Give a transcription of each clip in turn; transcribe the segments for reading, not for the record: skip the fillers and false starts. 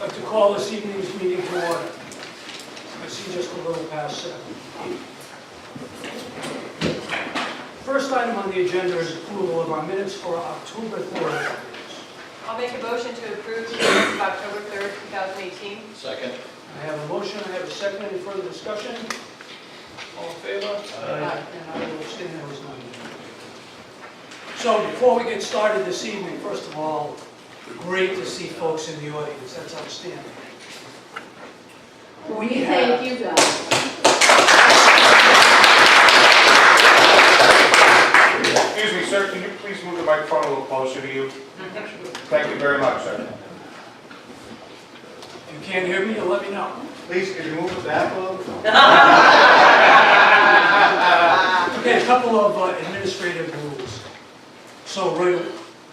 I'd like to call this evening's meeting to order. I see just a little past 7. First item on the agenda is approval of our minutes for October 3rd. I'll make a motion to approve the minutes of October 3rd, 2018. Second. I have a motion, I have a second. Any further discussion? All in favor? Aye. And I will abstain, I was not here. So before we get started this evening, first of all, great to see folks in the audience. That's outstanding. Thank you guys. Excuse me, sir, can you please move the microphone a little closer to you? Thank you very much, sir. If you can't hear me, you'll let me know. Please, could you move it back a little? Okay, a couple of administrative rules. So,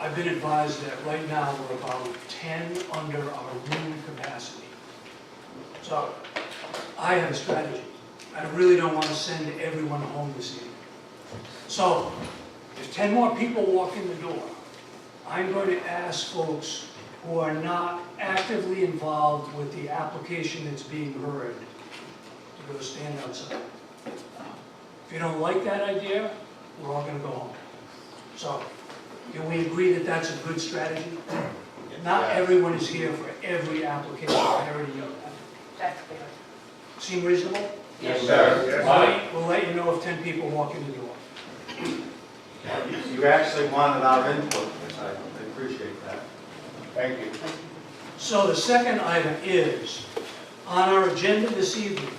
I've been advised that right now we're about 10 under our room capacity. So, I have a strategy. I really don't want to send everyone home this evening. So, if 10 more people walk in the door, I'm going to ask folks who are not actively involved with the application that's being heard to go stand outside. If you don't like that idea, we're all going to go home. So, can we agree that that's a good strategy? Not everyone is here for every application. I already know that. That's clear. Seem reasonable? Yes, sir. Yes, We'll let you know if 10 people walk in the door. You actually wanted our input, which I appreciate that. Thank you. So the second item is, on our agenda this evening,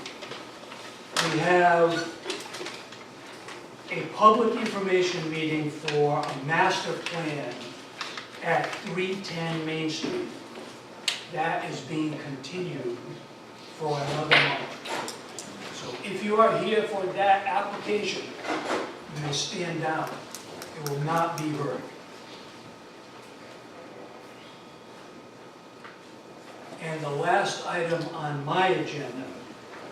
we have a public information meeting for a master plan at 310 Main Street. That is being continued for another month. So if you are here for that application, you may stand down. It will not be heard. And the last item on my agenda,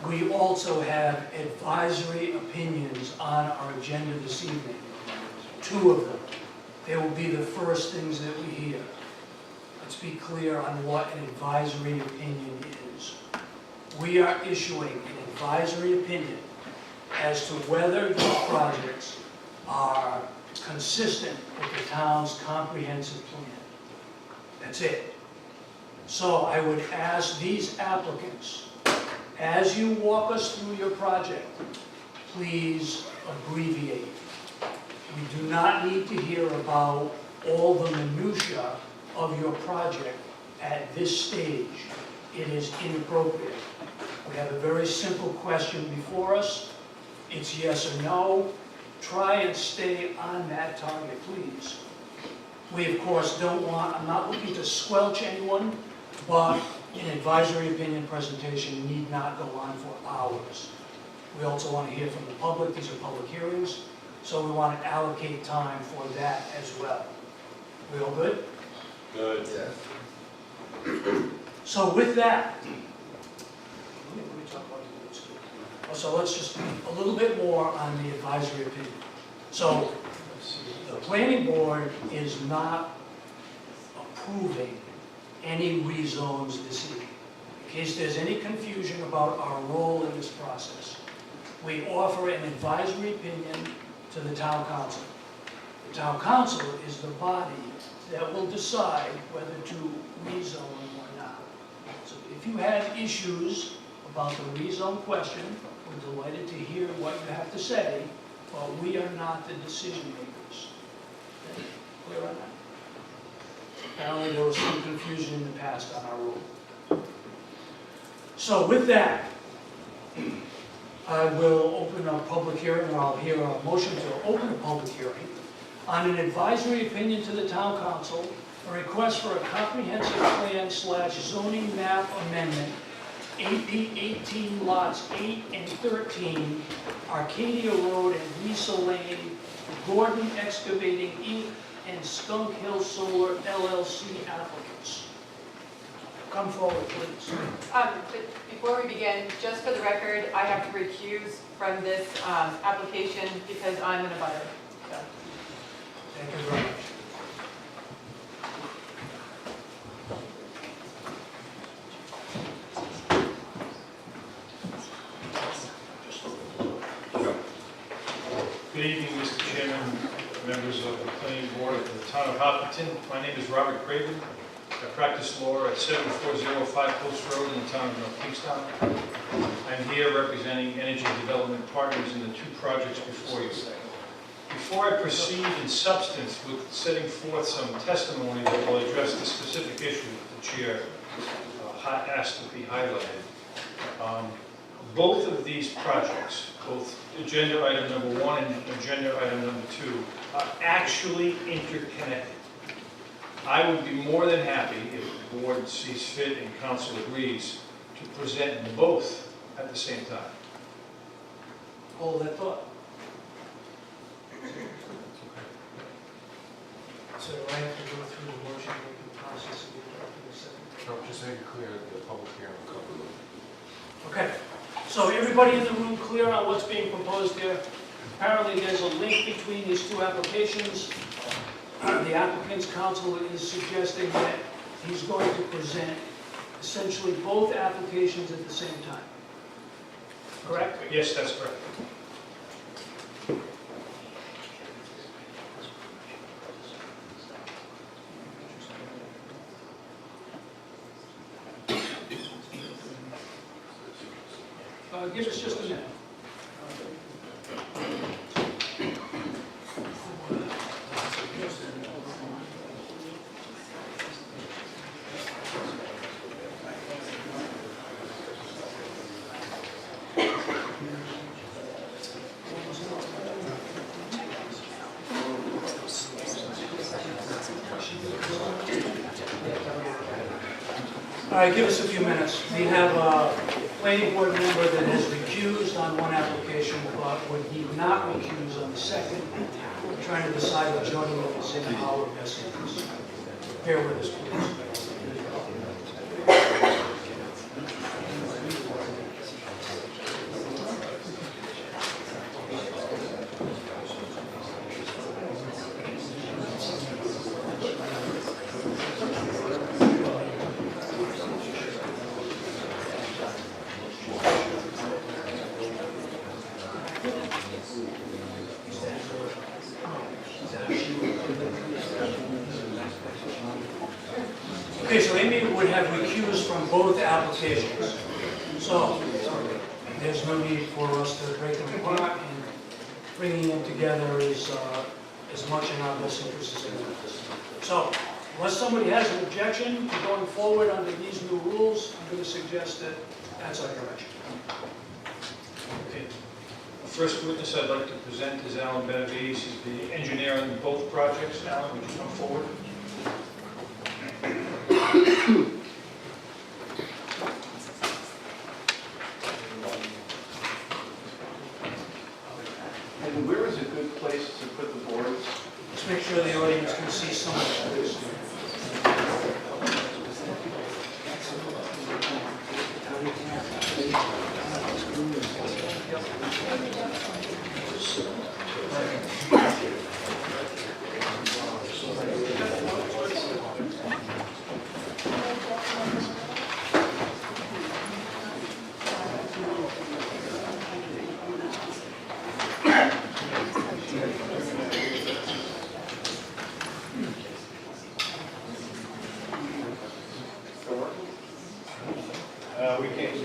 we also have advisory opinions on our agenda this evening. 2 of them. They will be the first things that we hear. Let's be clear on what an advisory opinion is. We are issuing an advisory opinion as to whether these projects are consistent with the town's comprehensive plan. That's it. So I would ask these applicants, as you walk us through your project, please abbreviate. We do not need to hear about all the minutiae of your project at this stage. It is inappropriate. We have a very simple question before us. It's yes or no. Try and stay on that target, please. We, of course, don't want, I'm not looking to squelch anyone, but an advisory opinion presentation need not go on for hours. We also want to hear from the public. These are public hearings, so we want to allocate time for that as well. We all good? Good. So with that, so let's just a little bit more on the advisory opinion. So the planning board is not approving any rezones this evening. In case there's any confusion about our role in this process, we offer an advisory opinion to the town council. The town council is the body that will decide whether to rezone or not. So if you have issues about the rezone question, we're delighted to hear what you have to say, but we are not the decision makers. Okay? Clear on that? Apparently there was some confusion in the past on our rule. So with that, I will open a public hearing, or I'll hear a motion to open a public hearing on an advisory opinion to the town council, a request for a comprehensive plan / zoning map amendment, AP 18 lots 8 and 13, Arcadia Road and Lisa Lane, Gordon Excavating Inc. and Skunk Hill Solar LLC applicants. Come forward, please. Before we begin, just for the record, I have to recuse from this application because I'm in a butter. So. Thank you very much. members of the planning board of the town of Hopkinton. My name is Robert Craven. I practice law at 7405 Post Road in the town of North Kingstown. I'm here representing Energy Development Partners in the two projects before you. Before I proceed in substance with setting forth some testimony that will address the specific issue that the chair asked to be highlighted, both of these projects, both agenda item number 1 and agenda item number 2, are actually interconnected. I would be more than happy if the board sees fit and council agrees to present them both at the same time. Hold that thought. So do I have to go through the motion making process and get back to the second? No, just make it clear that the public hearing will cover it. Okay, so everybody in the room clear on what's being proposed here? Apparently there's a link between these two applications. The applicant's counsel is suggesting that he's going to present essentially both applications at the same time. Correct? Yes, that's correct. Give us just a minute. All right, give us a few minutes. We have a planning board member that has recused on one application, but would he not recuse on the second? We're trying to decide what joining is in our best interest. Bear with us, please. Okay, so Amy would have recused from both applications. So there's no need for us to break them apart, and bringing them together is as much in our best interest as anyone else. So unless somebody has an objection to going forward under these new rules, I'm going to suggest that that's our direction. Okay. The first witness I'd like to present is Alan Benavides. He's the engineer on both projects. Alan, would you come forward? And where is a good place to put the boards? Let's make sure the audience can see some of this.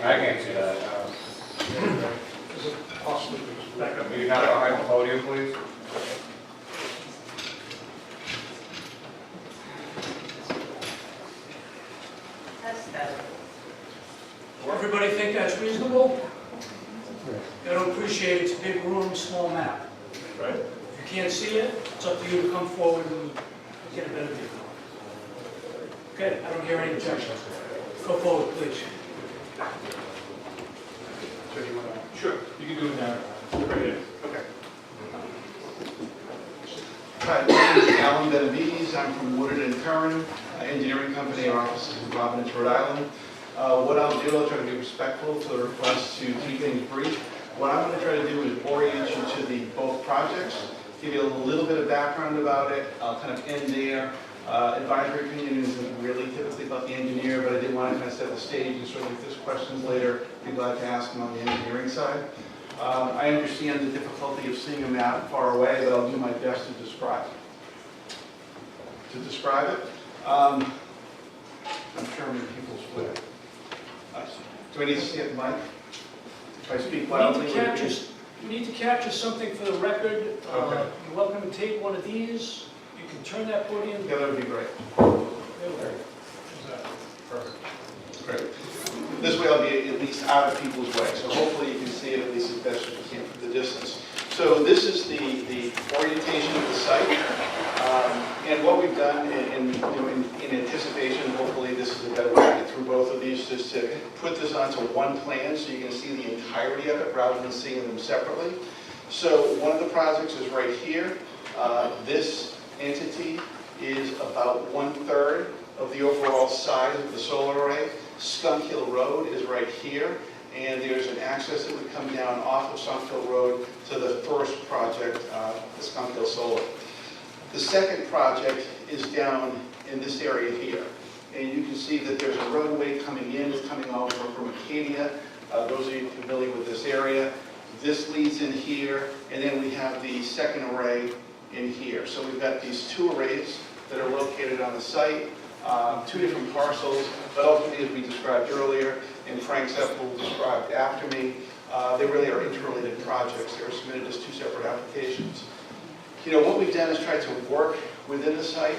I can't see that. Will you have it behind the podium, please? Everybody think that's reasonable? I don't appreciate it's a big room, small map. Right. If you can't see it, it's up to you to come forward and get a better view. Okay, I don't hear any objections. Go forward, please. Sure, you can do it now. Right here. Okay. Hi, my name is Alan Benavides. I'm from Woodard & Curran Engineering Company. Our office is in Providence, Rhode Island. What I'll do, I'll try to be respectful to the request to keep things brief. What I'm going to try to do is orient you to the both projects, give you a little bit of background about it. I'll kind of end there. Advisory opinion isn't really typically about the engineer, but I did want to kind of set the stage, and certainly if there's questions later, I'd be glad to ask them on the engineering side. I understand the difficulty of seeing a map far away, but I'll do my best to describe. to describe it. I'm Sherman People's Way. Do I need to see it, Mike? If I speak loudly? We need to capture something for the record. Okay. You're welcome to take one of these. You can turn that podium. Yeah, that would be great. Perfect. Great. This way I'll be at least out of people's way, so hopefully you can see it at least as best as you can from the distance. So this is the orientation of the site, and what we've done in anticipation, hopefully this is a better way to get through both of these, just to put this onto one plan so you can see the entirety of it rather than seeing them separately. So one of the projects is right here. This entity is about 1/3 of the overall size of the solar array. Skunk Hill Road is right here, and there's an access that would come down off of Skunk Hill Road to the first project, the Skunk Hill Solar. The second project is down in this area here, and you can see that there's a roadway coming in, it's coming over from Acadia. Those of you familiar with this area, this leads in here, and then we have the second array in here. So we've got these two arrays that are located on the site. Two different parcels, but ultimately, as we described earlier, and Frank Seppel described after me, they really are interrelated projects. They were submitted as two separate applications. You know, what we've done is tried to work within the site,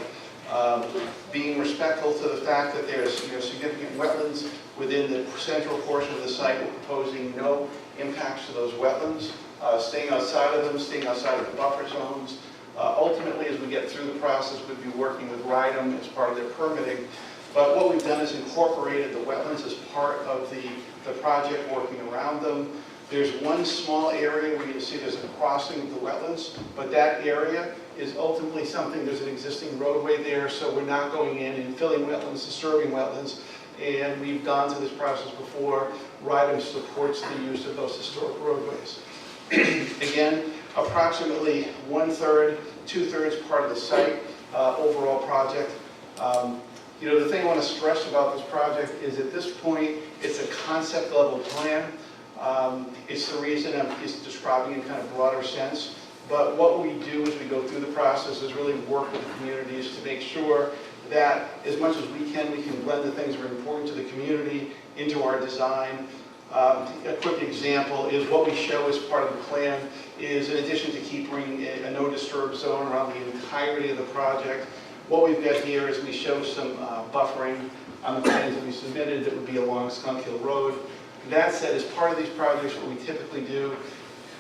being respectful to the fact that there's significant wetlands within the central portion of the site. We're proposing no impacts to those wetlands, staying outside of them, staying outside of the buffer zones. Ultimately, as we get through the process, we'd be working with RIDEM as part of their permitting. But what we've done is incorporated the wetlands as part of the project, working around them. There's one small area where you see there's a crossing of the wetlands, but that area is ultimately something, there's an existing roadway there, so we're not going in and filling wetlands, disturbing wetlands. And we've gone through this process before. RIDEM supports the use of those historic roadways. Again, approximately 1/3, 2/3 part of the site, overall project. The thing I want to stress about this project is at this point, it's a concept level plan. It's the reason I'm just describing in kind of broader sense. But what we do as we go through the process is really work with the communities to make sure that as much as we can blend the things that are important to the community into our design. A quick example is what we show as part of the plan is, in addition to keeping a no disturb zone around the entirety of the project, what we've got here is we show some buffering on the plans that we submitted that would be along Skunk Hill Road. That said, as part of these projects, what we typically do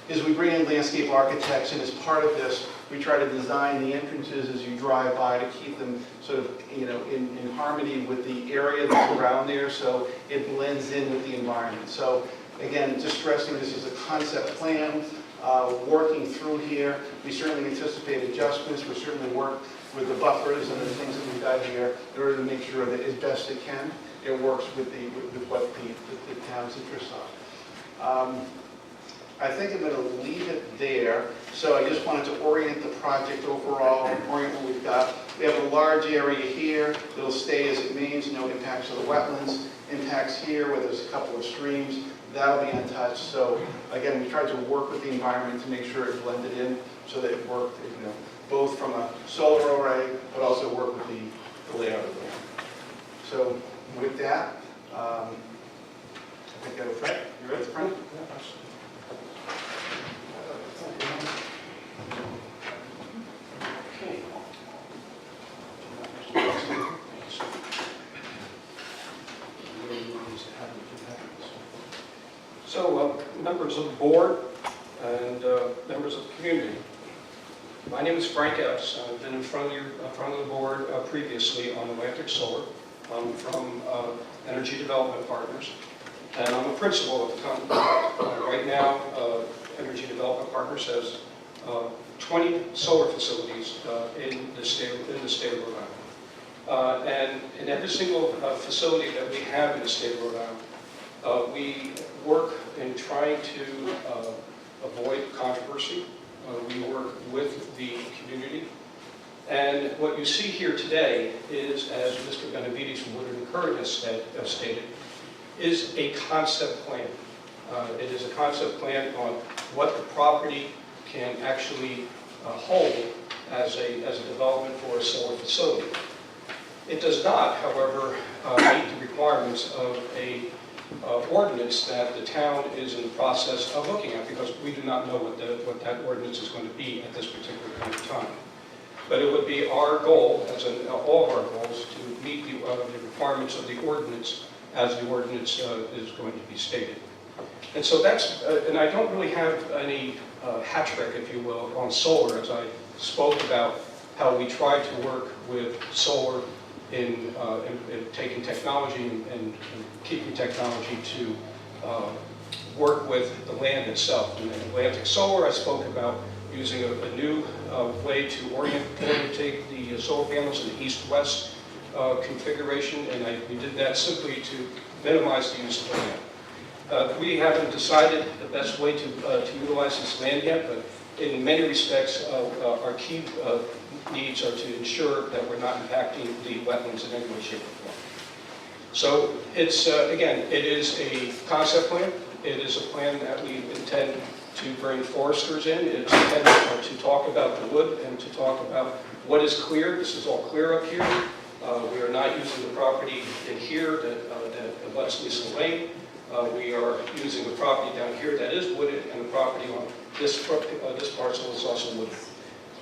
is we bring in landscape architects, and as part of this, we try to design the entrances as you drive by to keep them sort of, in harmony with the area that's around there, so it blends in with the environment. So again, just stressing this is a concept plan, working through here. We certainly anticipate adjustments. We certainly work with the buffers and the things that we've got here in order to make sure that as best it can, it works with what the town's interests are. I think I'm going to leave it there. So I just wanted to orient the project overall, orient what we've got. We have a large area here. It'll stay as it means, no impacts to the wetlands. Impacts here where there's a couple of streams, that'll be untouched. So again, we tried to work with the environment to make sure it blended in so that it worked, both from a solar array, but also work with the layout of the land. So with that, I think that'll Frank. You ready, Frank? So, members of the board and members of the community, my name is Frank Epps. I've been in front of the board previously on Atlantic Solar. I'm from Energy Development Partners, and I'm a principal of the company. Right now, Energy Development Partners has 20 solar facilities in the state of Rhode Island. And in every single facility that we have in the state of Rhode Island, we work in trying to avoid controversy. We work with the community. And what you see here today is, as Mr. Benavides from Woodard and Curran has stated, is a concept plan. It is a concept plan on what the property can actually hold as a development for a solar facility. It does not, however, meet the requirements of a ordinance that the town is in the process of looking at, because we do not know what that ordinance is going to be at this particular point in time. But it would be our goal, as in all of our goals, to meet the requirements of the ordinance as the ordinance is going to be stated. And so that's, and I don't really have any hat trick, if you will, on solar, as I spoke about how we try to work with solar in taking technology and keeping technology to work with the land itself. In Atlantic Solar, I spoke about using a new way to orientate the solar panels in the east-west configuration, and we did that simply to minimize the use of the land. We haven't decided the best way to utilize this land yet, but in many respects, our key needs are to ensure that we're not impacting the wetlands in any way, shape, or form. So it's, again, it is a concept plan. It is a plan that we intend to bring foresters in. It's intended to talk about the wood and to talk about what is clear. This is all clear up here. We are not using the property in here that abuts Lisa Lane. We are using the property down here that is wooded, and the property on this parcel is also wooded.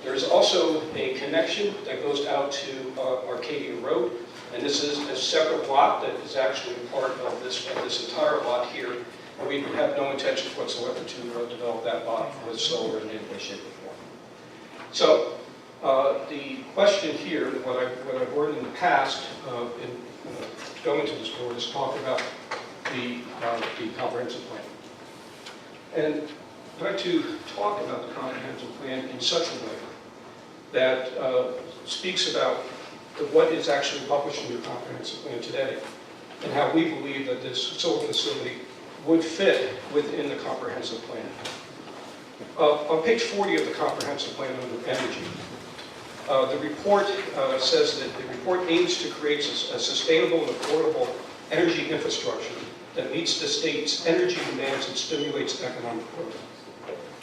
There's also a connection that goes out to Arcadia Road, and this is a separate lot that is actually part of this entire lot here. And we have no intention whatsoever to develop that lot with solar in any way, shape, or form. So the question here, what I've heard in the past in going to this board, is talk about the comprehensive plan. And I'd like to talk about the comprehensive plan in such a way that speaks about what is actually published in the comprehensive plan today, and how we believe that this solar facility would fit within the comprehensive plan. On page 40 of the comprehensive plan under energy, the report says that the report aims to create a sustainable and affordable energy infrastructure that meets the state's energy demands and stimulates economic growth.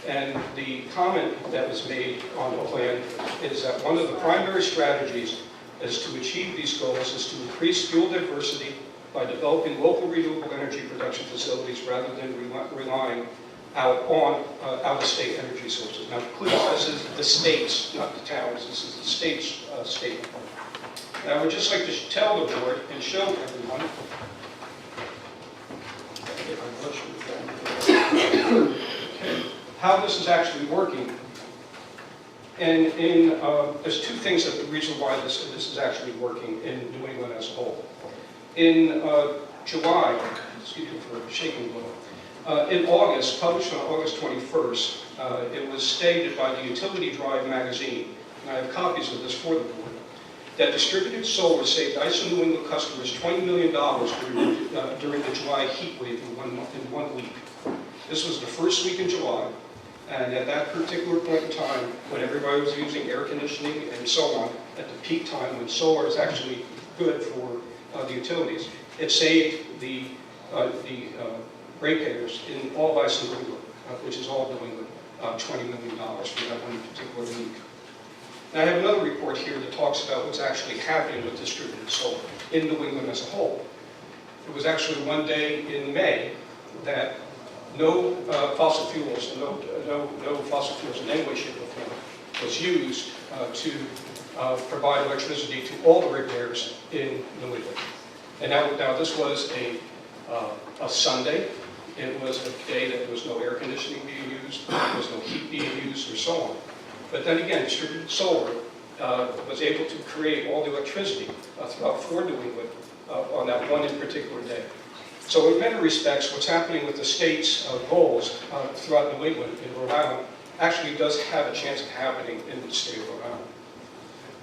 And the comment that was made on the plan is that one of the primary strategies is to achieve these goals is to increase fuel diversity by developing local renewable energy production facilities rather than relying on out-of-state energy sources. Now, clearly, this is the state's, not the town's. This is the state's statement. And I would just like to tell the board and show everyone how this is actually working. And there's two things that the reason why this is actually working in New England as a whole. In July, excuse me for shaking a little, in August, published on August 21st, it was stated by the Utility Drive magazine, and I have copies of this for the board, that distributed solar saved ISO New England customers $20 million during the July heat wave in 1 week. This was the first week in July, and at that particular point in time, when everybody was using air conditioning and so on, at the peak time when solar is actually good for the utilities, it saved the ratepayers in all of ISO New England, which is all New England, $20 million for that one particular week. Now I have another report here that talks about what's actually happening with distributed solar in New England as a whole. It was actually one day in May that no fossil fuels, no fossil fuels in any way, shape, or form was used to provide electricity to all the ratepayers in New England. And now this was a Sunday. It was a day that there was no air conditioning being used, there was no heat being used, or so on. But then again, distributed solar was able to create all the electricity throughout New England on that one in particular day. So in many respects, what's happening with the state's goals throughout New England in Rhode Island actually does have a chance of happening in the state of Rhode Island.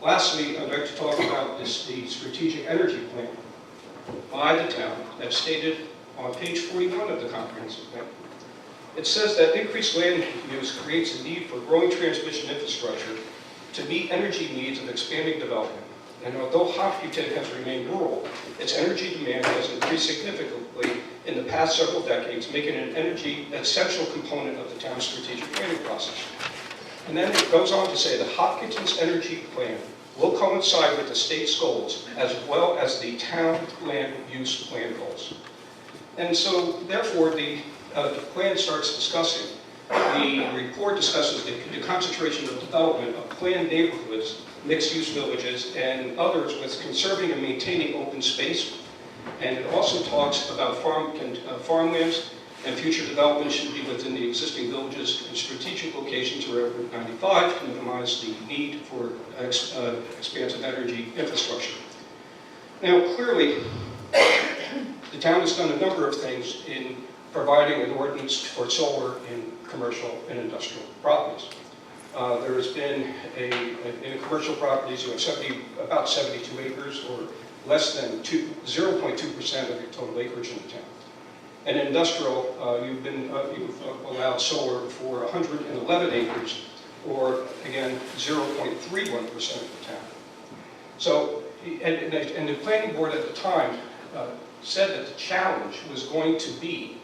Lastly, I'd like to talk about the strategic energy plan by the town that's stated on page 41 of the comprehensive plan. It says that increased land use creates a need for growing transmission infrastructure to meet energy needs of expanding development. And although Hopkinton has remained rural, its energy demand has increased significantly in the past several decades, making it an energy essential component of the town's strategic planning process. And then it goes on to say the Hopkinton's energy plan will coincide with the state's goals as well as the town land use plan goals. And so therefore the plan starts discussing, the report discusses the concentration of development of planned neighborhoods, mixed-use villages, and others with conserving and maintaining open space. And it also talks about farmlands, and future development should be within the existing villages and strategic locations around Route 95 to minimize the need for expansive energy infrastructure. Now, clearly, the town has done a number of things in providing an ordinance for solar in commercial and industrial properties. There has been in commercial properties, you have about 72 acres, or less than 0.2% of your total acreage in the town. And in industrial, you've allowed solar for 111 acres, or again, 0.31% of the town. So, and the planning board at the time said that the challenge was going to be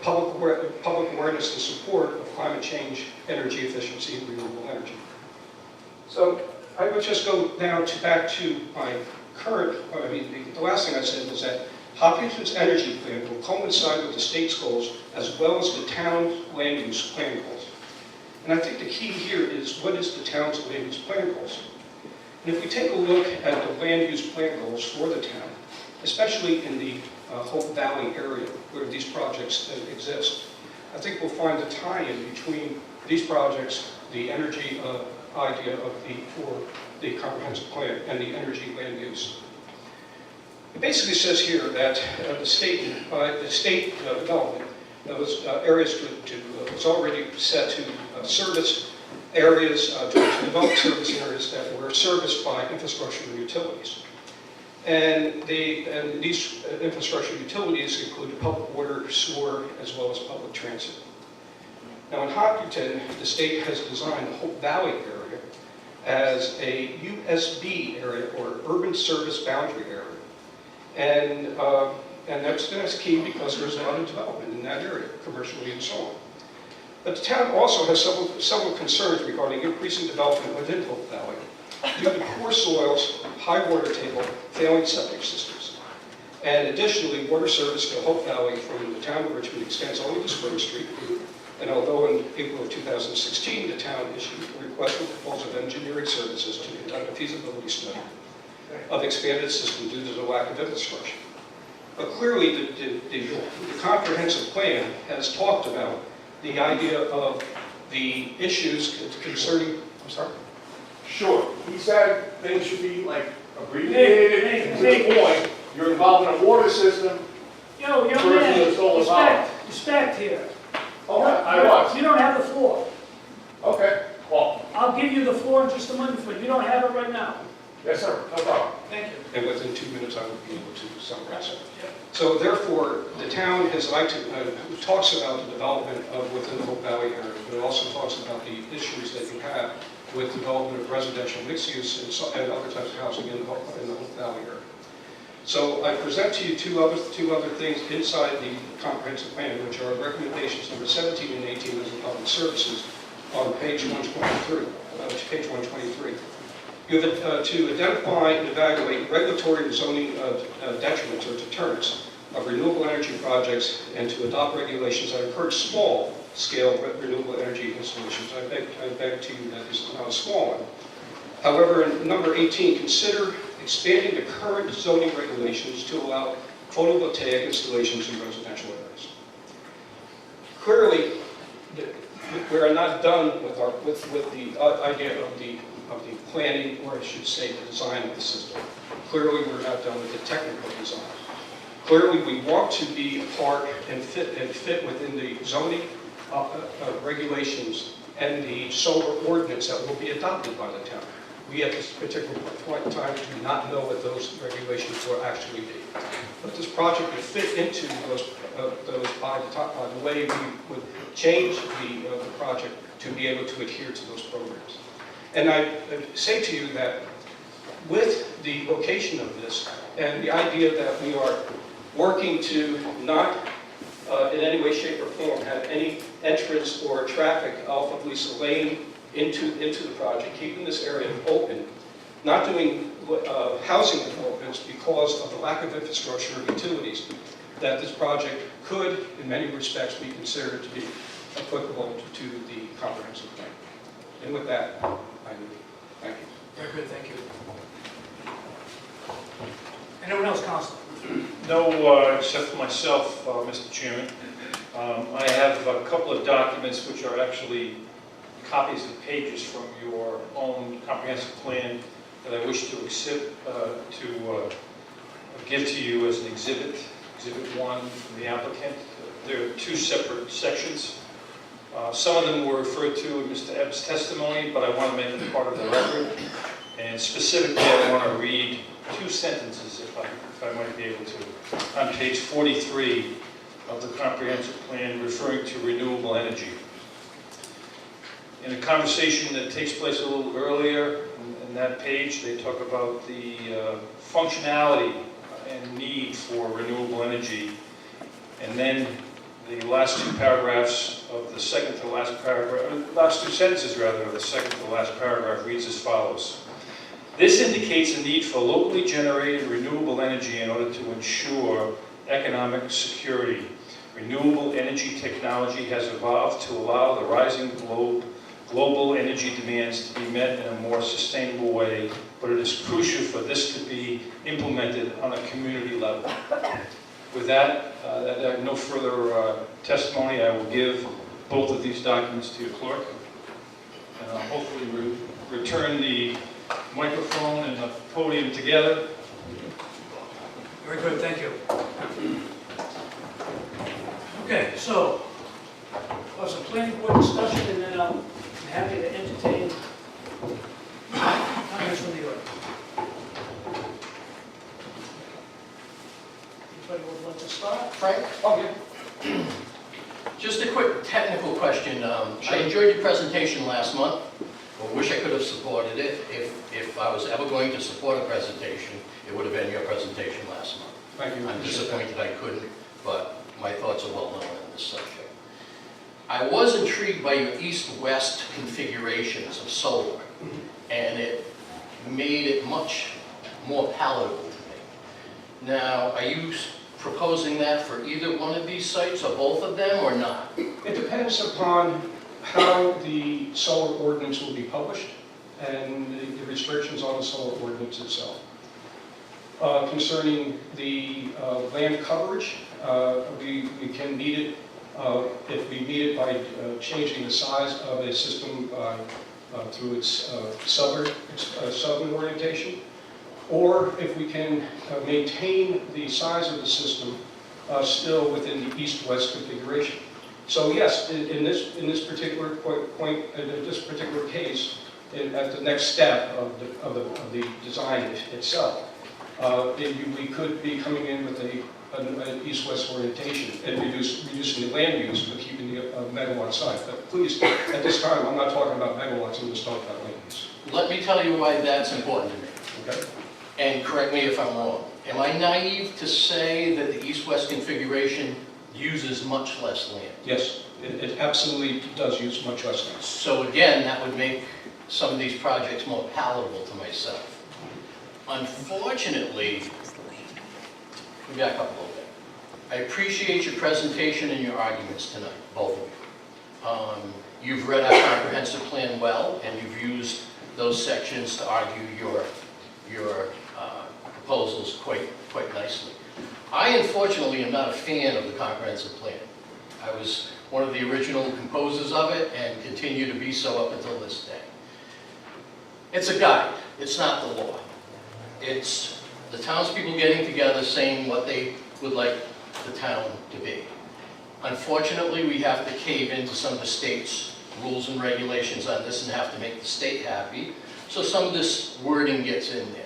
public awareness and support of climate change, energy efficiency, and renewable energy. So I would just go now back to my the last thing I said was that Hopkinton's energy plan will coincide with the state's goals as well as the town's land use plan goals. And I think the key here is, what is the town's land use plan goals? And if we take a look at the land use plan goals for the town, especially in the Hope Valley area where these projects exist, I think we'll find a tie-in between these projects, the energy idea for the comprehensive plan, and the energy land use. It basically says here that the state development, those areas was already set to service areas, to develop service areas that were serviced by infrastructure and utilities. And these infrastructure utilities include public water, sewer, as well as public transit. Now in Hopkinton, the state has designed the Hope Valley area as a USB area, or urban service boundary area. And that's key because there's a lot of development in that area, commercially and so on. But the town also has several concerns regarding increasing development within Hope Valley due to poor soils, high water table, failing septic systems. And additionally, water service to Hope Valley from the town of Richmond extends only to Spring Street. And although in April of 2016, the town issued a request for proposal of engineering services to conduct a feasibility study of expanded system due to the lack of infrastructure. But clearly, the comprehensive plan has talked about the idea of the issues concerning, I'm sorry? Sure, he said things should be like abbreviated to the point. You're involved in a water system. Young versus man, the solar power. respect here. Oh, I was. You don't have the floor. Okay, well, I'll give you the floor in just a moment, but you don't have it right now. yes, sir, no problem. Thank you. And within 2 minutes, I would be able to summarize it. So therefore, the town has talks about the development of within the Hope Valley area, but it also talks about the issues that you have with development of residential mixed use and other types of housing in the Hope Valley area. So I present to you two other things inside the comprehensive plan, which are recommendations number 17 and 18 of the public services on page 123. You have to identify and evaluate regulatory and zoning detriments or deterrents of renewable energy projects and to adopt regulations that encourage small-scale renewable energy installations. I beg to you that this is not a small one. However, in number 18, consider expanding the current zoning regulations to allow photovoltaic installations in residential areas. Clearly, we are not done with the idea of the planning, or I should say the design of the system. Clearly, we're not done with the technical design. Clearly, we want to be a part and fit within the zoning regulations and the solar ordinance that will be adopted by the town. We at this particular point in time do not know what those regulations will actually be. But this project would fit into those by the way we would change the project to be able to adhere to those programs. And I say to you that with the location of this and the idea that we are working to not in any way, shape, or form have any entrance or traffic off of Lisa Lane into the project, keeping this area open, not doing housing developments because of the lack of infrastructure and utilities, that this project could, in many respects, be considered to be applicable to the comprehensive plan. And with that, I thank you. Very good, thank you. Anyone else, Counselor? No, except for myself, Mr. Chairman. I have a couple of documents which are actually copies of pages from your own comprehensive plan that I wish to give to you as an exhibit, Exhibit 1 from the applicant. There are two separate sections. Some of them were referred to in Mr. Ebb's testimony, but I want to make it part of the record. And specifically, I want to read two sentences, if I might be able to, on page 43 of the comprehensive plan referring to renewable energy. In a conversation that takes place a little earlier in that page, they talk about the functionality and need for renewable energy. And then the last two paragraphs of the second to last paragraph, last two sentences rather, of the second to last paragraph reads as follows. This indicates a need for locally generated renewable energy in order to ensure economic security. Renewable energy technology has evolved to allow the rising global energy demands to be met in a more sustainable way, but it is crucial for this to be implemented on a community level. With that, no further testimony. I will give both of these documents to your clerk, and I'll hopefully return the microphone and the podium together. Very good, thank you. Okay, so, was a planning board discussion, and then I'm happy to entertain comments from the audience. Anybody would like to start? Frank? Oh, yeah. Just a quick technical question. I enjoyed your presentation last month. I wish I could have supported it. If I was ever going to support a presentation, it would have been your presentation last month. Thank you. I'm disappointed I couldn't, but my thoughts are well known on this subject. I was intrigued by your east-west configurations of solar, and it made it much more palatable to me. Now, are you proposing that for either one of these sites, or both of them, or not? It depends upon how the solar ordinance will be published and the restrictions on the solar ordinance itself. Concerning the land coverage, we can meet it if we meet it by changing the size of a system through its southern orientation, or if we can maintain the size of the system still within the east-west configuration. So yes, in this particular point, in this particular case, at the next step of the design itself, we could be coming in with an east-west orientation and reducing the land use, but keeping the megawatt size. But please, at this time, I'm not talking about megawatts, I'm just talking about land use. Let me tell you why that's important to me. Okay? And correct me if I'm wrong. Am I naive to say that the east-west configuration uses much less land? Yes, it absolutely does use much less land. So again, that would make some of these projects more palatable to myself. Unfortunately, let me back up a little bit. I appreciate your presentation and your arguments tonight, both of you. You've read our comprehensive plan well, and you've used those sections to argue your proposals quite nicely. I, unfortunately, am not a fan of the comprehensive plan. I was one of the original composers of it and continue to be so up until this day. It's a guide. It's not the law. It's the townspeople getting together saying what they would like the town to be. Unfortunately, we have to cave into some of the state's rules and regulations on this and have to make the state happy. So some of this wording gets in there.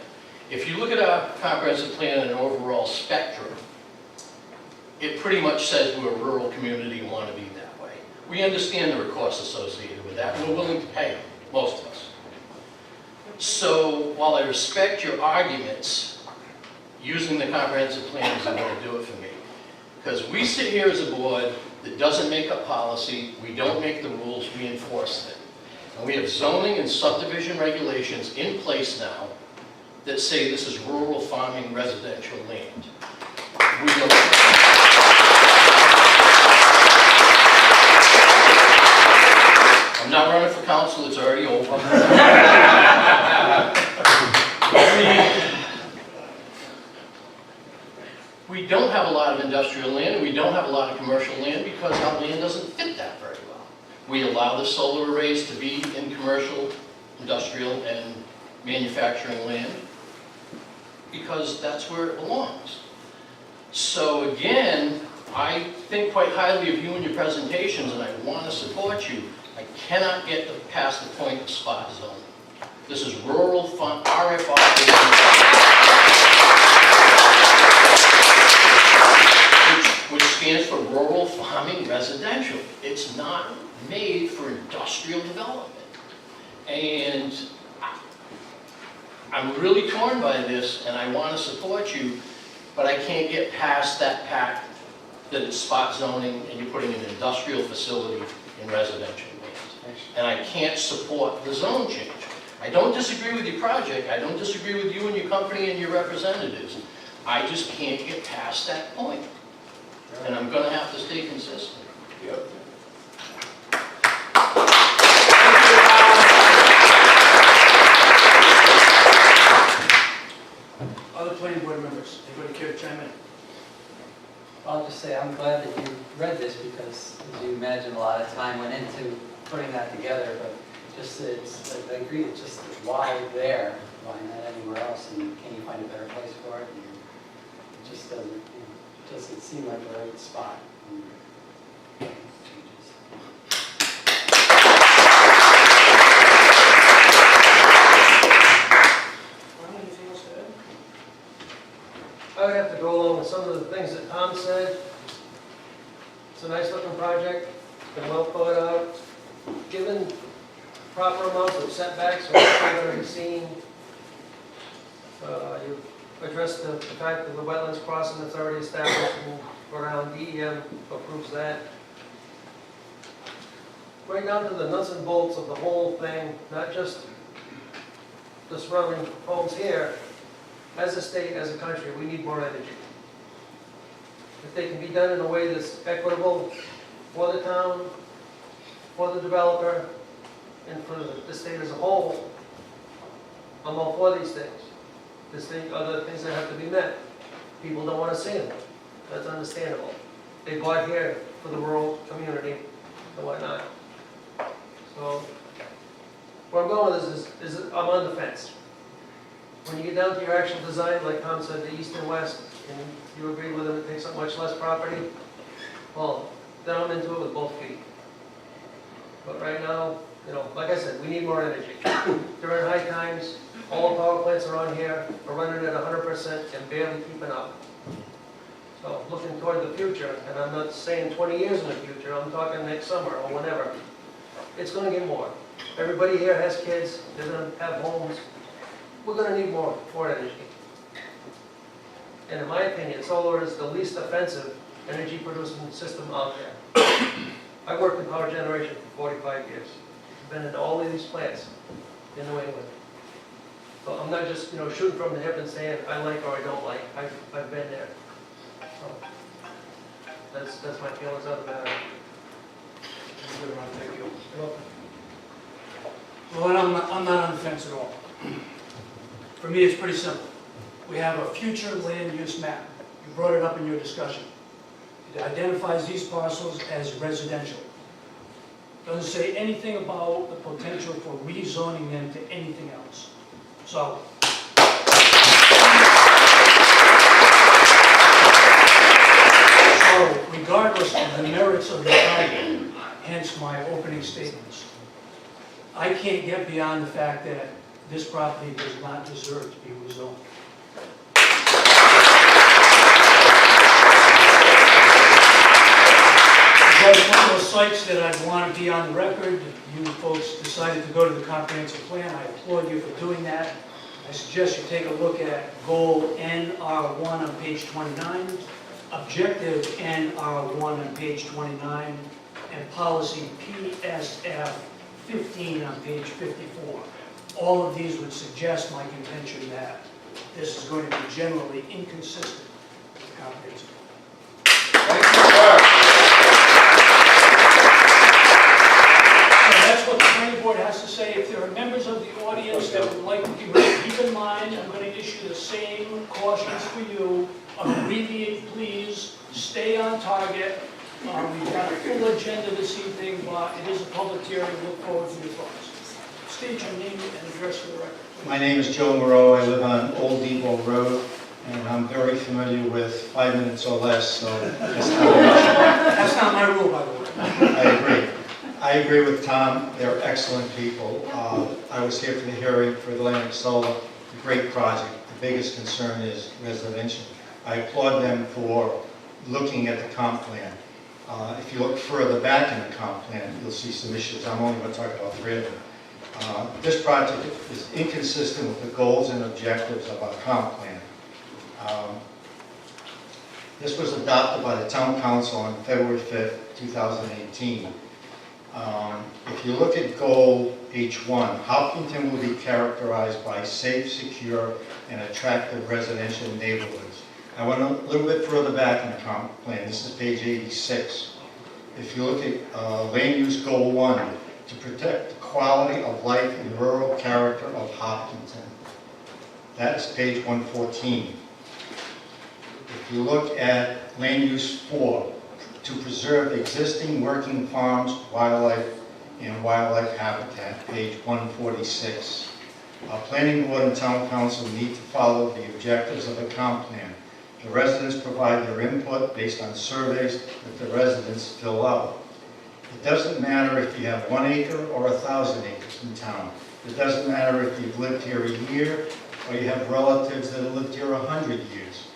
If you look at our comprehensive plan in an overall spectrum, it pretty much says we're a rural community and want to be that way. We understand there are costs associated with that, and we're willing to pay them, most of us. So while I respect your arguments, using the comprehensive plan isn't going to do it for me. Because we sit here as a board that doesn't make up policy, we don't make the rules, we enforce them. And we have zoning and subdivision regulations in place now that say this is rural farming residential land. We don't. I'm not running for council, it's already over. We don't have a lot of industrial land, and we don't have a lot of commercial land because our land doesn't fit that very well. We allow the solar arrays to be in commercial, industrial, and manufacturing land because that's where it belongs. So again, I think quite highly of you and your presentations, and I want to support you. I cannot get past the point of spot zoning. This is rural fun, RFR. Which stands for rural farming residential. It's not made for industrial development. And I'm really torn by this, and I want to support you, but I can't get past that fact that it's spot zoning and you're putting an industrial facility in residential land. And I can't support the zone change. I don't disagree with your project. I don't disagree with you and your company and your representatives. I just can't get past that point. And I'm going to have to stay consistent. Yep. Other planning board members, anybody care to chime in? I'll just say I'm glad that you read this because, as you imagine, a lot of time went into putting that together. But just it's, I agree, it's just why there, why not anywhere else, and can you find a better place for it? And it just doesn't, it doesn't seem like the right spot. Anything else to add? I would have to go along with some of the things that Tom said. It's a nice looking project, been well thought out. Given proper amounts of setbacks, we're not going to be seeing. You addressed the fact that the wetlands crossing that's already established and around DEM approves that. Right down to the nuts and bolts of the whole thing, not just the surrounding homes here. As a state, as a country, we need more energy. If they can be done in a way that's equitable for the town, for the developer, and for the state as a whole, I'm all for these things. There's other things that have to be met. People don't want to see them. That's understandable. They bought here for the rural community and whatnot. So, where I'm going with this is I'm on the fence. When you get down to your actual design, like Tom said, the east and west, and you agree with him, it takes up much less property, well, then I'm into it with both feet. But right now, you know, like I said, we need more energy. During high times, all the power plants around here are running at 100% and barely keeping up. So looking toward the future, and I'm not saying 20 years in the future, I'm talking next summer or whenever, it's going to get more. Everybody here has kids, they're going to have homes. We're going to need more energy. And in my opinion, solar is the least offensive energy producing system out there. I worked in power generation for 45 years. I've been in all of these plants in New England. So I'm not just, shooting from the hip and saying I like or I don't like. I've been there. So that's my feelings on the matter. Good, Ron, thank you. Well, I'm not on the fence at all. For me, it's pretty simple. We have a future land use map. You brought it up in your discussion. It identifies these parcels as residential. Doesn't say anything about the potential for rezoning them to anything else. So, regardless of the merits of the project, hence my opening statements, I can't get beyond the fact that this property does not deserve to be rezoned. There's a couple of sites that I'd want to be on the record. You folks decided to go to the comprehensive plan. I applaud you for doing that. I suggest you take a look at goal NR1 on page 29, objective NR1 on page 29, and policy PSF 15 on page 54. All of these would suggest my contention that this is going to be generally inconsistent with the comprehensive plan. Thank you, sir. So that's what the planning board has to say. If there are members of the audience that would like to be heard, keep in mind, I'm going to issue the same cautions for you. Abbreviate, please. Stay on target. We've got a full agenda this evening, but it is a public hearing. Look forward to your thoughts. State your name and address for the record. My name is Joe Moreau. I live on Old Depot Road, and I'm very familiar with 5 minutes or less, so that's not an issue. That's not my rule, by the way. I agree. I agree with Tom. They're excellent people. I was here for the hearing for Atlantic Solar, a great project. The biggest concern is residential. I applaud them for looking at the comp plan. If you look further back in the comp plan, you'll see some issues. I'm only going to talk about 3 of them. This project is inconsistent with the goals and objectives of our comp plan. This was adopted by the Town Council on February 5th, 2018. If you look at goal H1, Hopkinton will be characterized by safe, secure, and attractive residential neighborhoods. I went a little bit further back in the comp plan. This is page 86. If you look at land use goal 1, to protect the quality of life and rural character of Hopkinton. That is page 114. If you look at land use 4, to preserve existing working farms, wildlife, and wildlife habitat, page 146. Our planning board and town council need to follow the objectives of the comp plan. The residents provide their input based on surveys that the residents fill out. It doesn't matter if you have 1 acre or 1,000 acres in town. It doesn't matter if you've lived here a year or you have relatives that have lived here 100 years.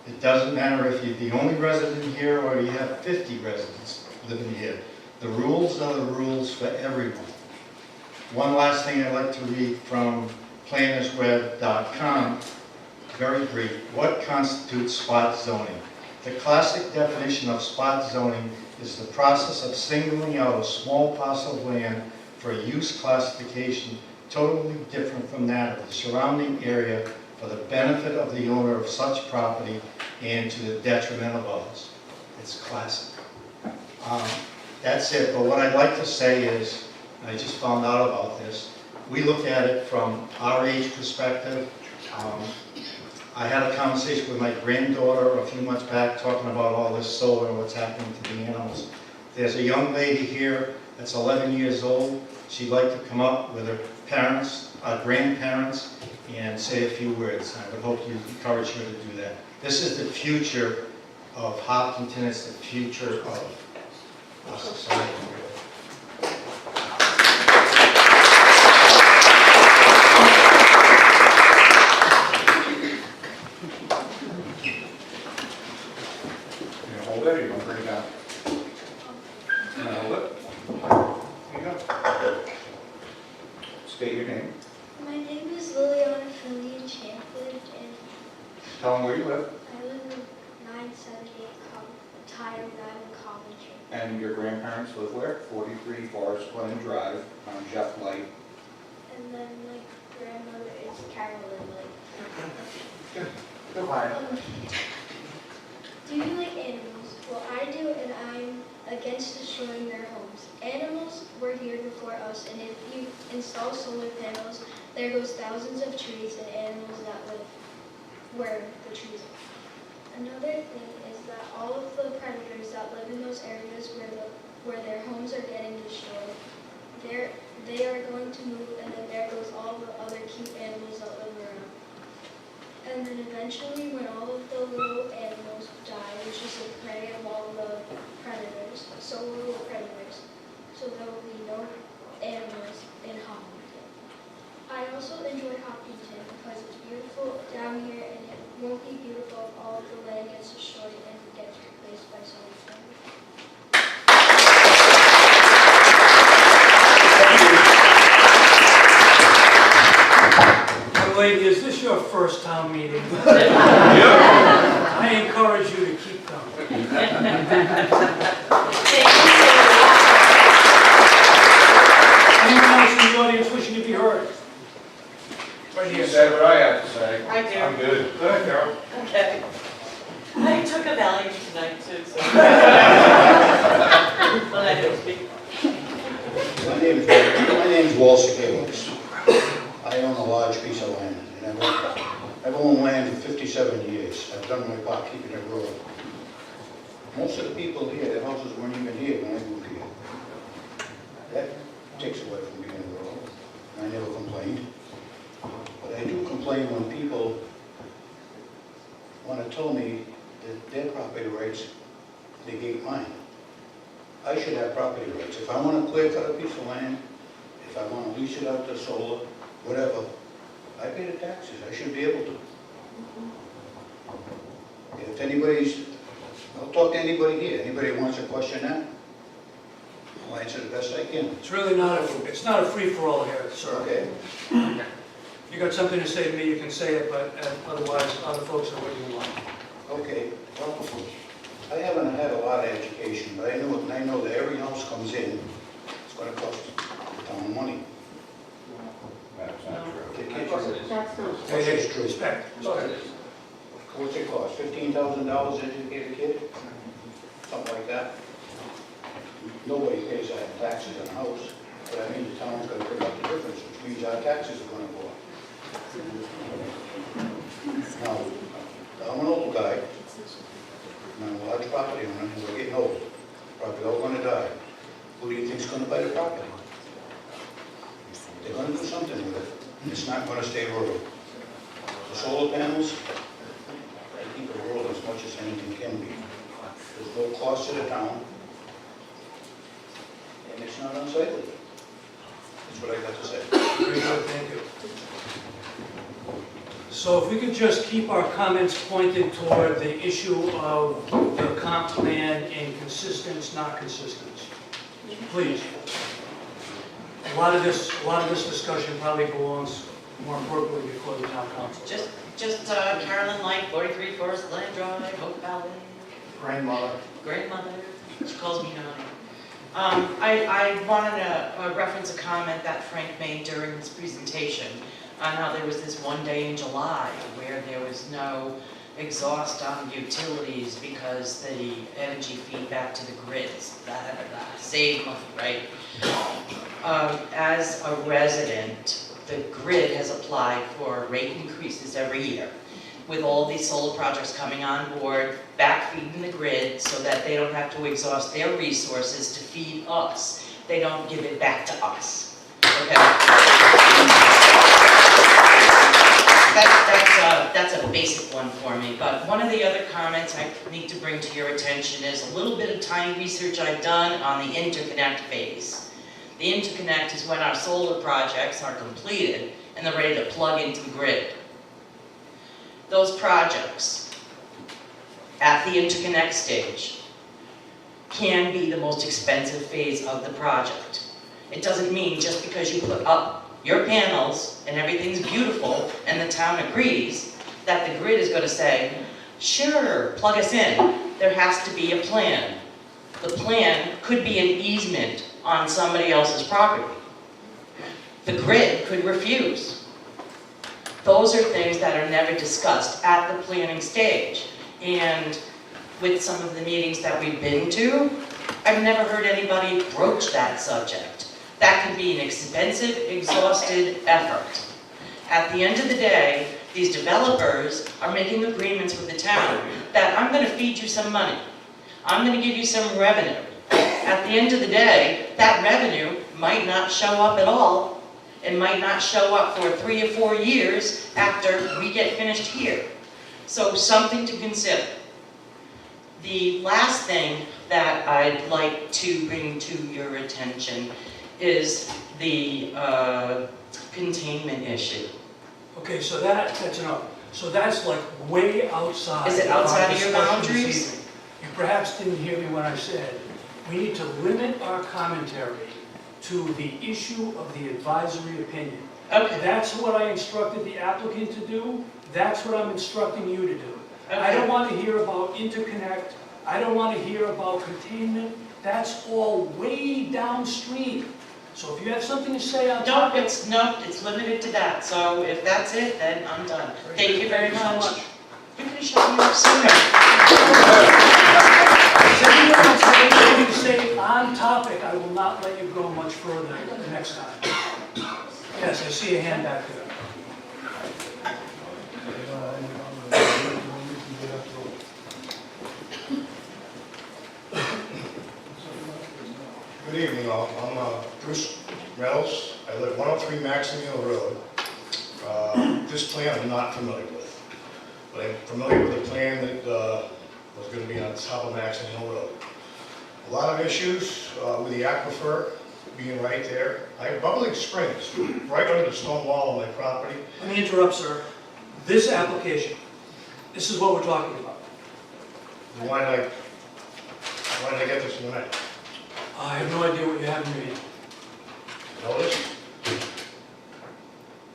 It doesn't matter if you're the only resident here or you have 50 residents living here. The rules are the rules for everyone. One last thing I'd like to read from plannersweb.com, very brief. What constitutes spot zoning? The classic definition of spot zoning is the process of singling out a small parcel of land for a use classification totally different from that of the surrounding area for the benefit of the owner of such property and to the detriment of others. It's classic. That's it, but what I'd like to say is, I just found out about this, we look at it from our age perspective. I had a conversation with my granddaughter a few months back talking about all this solar and what's happening to the animals. There's a young lady here that's 11 years old. She'd like to come up with her parents, grandparents, and say a few words. I would hope you encourage her to do that. This is the future of Hopkinton. It's the future of our society. Hold it, or you want to bring it down? Hold it. Here you go. State your name. My name is Liliana Finley in Champlin, and Tell them where you live. I live in 978 Tire Drive in Coventry. And your grandparents live where? 43 Forest Glen Drive on Jeff Light. And then my grandmother is Carolyn Light. Goodbye. Do you like animals? Well, I do, and I'm against destroying their homes. Animals were here before us, and if you install solar panels, there goes thousands of trees and animals that live where the trees are. Another thing is that all of the predators that live in those areas where their homes are getting destroyed, they are going to move, and then there goes all the other cute animals that live around. And then eventually, when all of the little animals die, which is the prey of all the predators, so little predators, so there will be no animals in Hopkinton. I also enjoy Hopkinton because it's beautiful down here, and it won't be beautiful if all of the land gets destroyed and gets replaced by solar panels. Lady, is this your first town meeting? Yeah. I encourage you to keep coming. Thank you. Any done my part keeping it rural. Most of the people here, their houses weren't even here when I moved here. That takes away from being rural. I never complained. But I do complain when people want to tell me that their property rights negate mine. I should have property rights. If I want to clear cut a piece of land, if I want to lease it out to solar, whatever, I pay the taxes. I should be able to. If anybody's, I'll talk to anybody here. Anybody wants to question that, I'll answer the best I can. It's really not it's not a free-for-all here, sir. Okay? You got something to say to me, you can say it, but otherwise, other folks are waiting in line. Okay, well, I haven't had a lot of education, but I know that every house comes in, it's going to cost the town money. That's not true. The kitchen, That's not. Hey, hey, it's true. respect. What's it cost, $15,000 to educate a kid? Something like that? Nobody pays that in taxes on a house, but I mean, the town's going to pick up the difference, which means our taxes are going to go up. Now, I'm an old guy, and I'm a large property owner, and we're getting old. Probably all going to die. Who do you think's going to buy the property? They're going to do something with it, and it's not going to stay rural. The solar panels, I keep it rural as much as anything can be. There's no cost to the town, and it's not unsightly. That's what I got to say. Very good, thank you. So if we could just keep our comments pointed toward the issue of the comp plan and consistence, not consistence. Please. A lot of this discussion probably belongs more appropriately before the town council. Just Carolyn Light, 43 Forest Land Drive, Hope Valley. Grandmother. Grandmother, she calls me Nani. I wanted to reference a comment that Frank made during his presentation on how there was this one day in July where there was no exhaust on utilities because the energy feedback to the grids, save money, right? As a resident, the grid has applied for rate increases every year. With all these solar projects coming on board, backfeeding the grid so that they don't have to exhaust their resources to feed us. They don't give it back to us. Okay? That's a basic one for me. But one of the other comments I need to bring to your attention is a little bit of tiny research I've done on the interconnect phase. The interconnect is when our solar projects are completed and they're ready to plug into the grid. Those projects at the interconnect stage can be the most expensive phase of the project. It doesn't mean just because you put up your panels and everything's beautiful and the town agrees that the grid is going to say, sure, plug us in. There has to be a plan. The plan could be an easement on somebody else's property. The grid could refuse. Those are things that are never discussed at the planning stage. And with some of the meetings that we've been to, I've never heard anybody broach that subject. That can be an expensive, exhausted effort. At the end of the day, these developers are making agreements with the town that I'm going to feed you some money. I'm going to give you some revenue. At the end of the day, that revenue might not show up at all. It might not show up for 3 or 4 years after we get finished here. So something to consider. The last thing that I'd like to bring to your attention is the containment issue. Okay, so that's enough. So that's like way outside. Is it outside of your discussion this boundaries? evening. You perhaps didn't hear me when I said we need to limit our commentary to the issue of the advisory opinion. Okay. That's what I instructed the applicant to do. That's what I'm instructing you to do. Okay. I don't want to hear about interconnect. I don't want to hear about containment. That's all way downstream. So if you have something to say on top, It's limited to that. So if that's it, then I'm done. Thank you very much. You could have shut me up sooner. If anyone else has anything to say on topic, I will not let you go much further the next time. Yes, I see a hand back there. Good evening, all. I'm Bruce Reynolds. I live 103 Maxon Hill Road. This plan I'm not familiar with, but I'm familiar with the plan that was going to be on top of Maxon Hill Road. A lot of issues with the aquifer being right there. I have bubbling springs right under the stone wall on my property. Let me interrupt, sir. This application, this is what we're talking about. Why did I get this tonight? I have no idea what you have in your hand. Notice?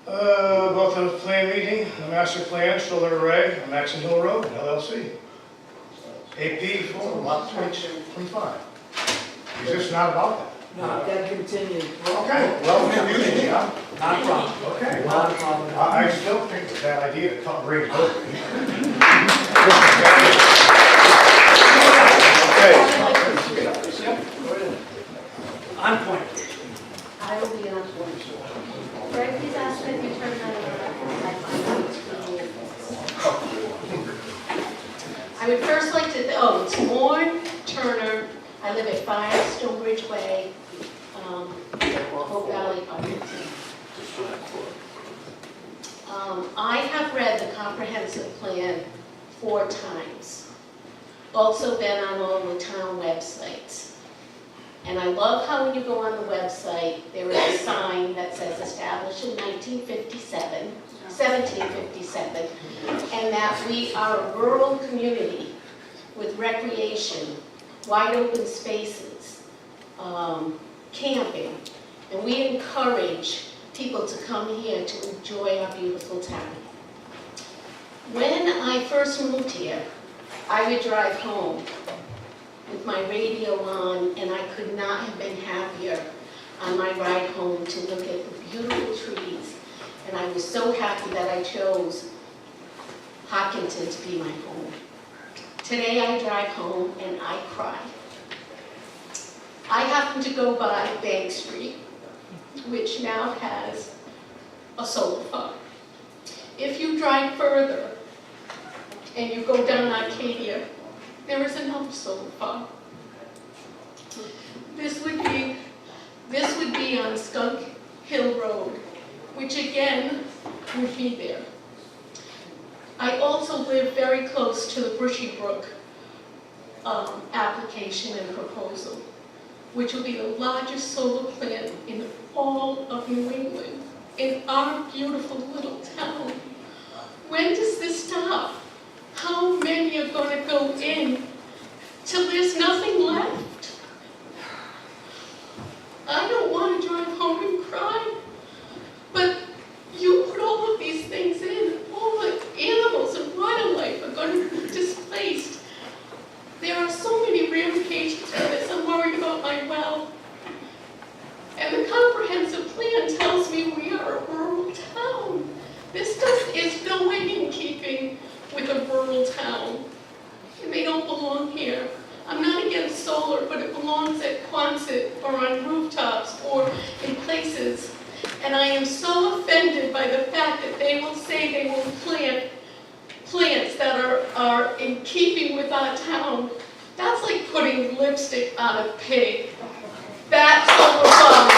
About the plan meeting, the master plan, solar array, on Maxon Hill Road, LLC. AP for lot 25. Is this not about that? No, That continued. Okay, well, confusing me, huh? not a problem. Okay, Not a problem. I still think it's a bad idea to come bring it over. On point. I will be on point. Greg, please ask if you turn that I would first like to, oh, it's Lauren Turner. I live at 5 Stonebridge Way, Hope Valley, Hopkinton. I have read the comprehensive plan 4 times. Also been on all the town websites. And I love how when you go on the website, there is a sign that says established in 1757, and that we are a rural community with recreation, wide open spaces, camping, and we encourage people to come here to enjoy our beautiful town. When I first moved here, I would drive home with my radio on, and I could not have been happier on my ride home to look at the beautiful trees. And I was so happy that I chose Hopkinton to be my home. Today I drive home and I cry. I happen to go by Bank Street, which now has a solar farm. If you drive further and you go down Arcadia, there is another solar farm. This would be on Skunk Hill Road, which again would be there. I also live very close to the Bushy Brook application and proposal, which will be the largest solar plant in all of New England, in our beautiful little town. When does this stop? How many are going to go in till there's nothing left? I don't want to drive home and cry, but you put all of these things in, all the animals and wildlife are going to be displaced. There are so many ramifications for this. I'm worried about my well. And the comprehensive plan tells me we are a rural town. This is no way in keeping with a rural town. And they don't belong here. I'm not against solar, but it belongs at Quonset or on rooftops or in places. And I am so offended by the fact that they will say they will plant plants that are in keeping with our town. That's like putting lipstick on a pig. That's solar farm.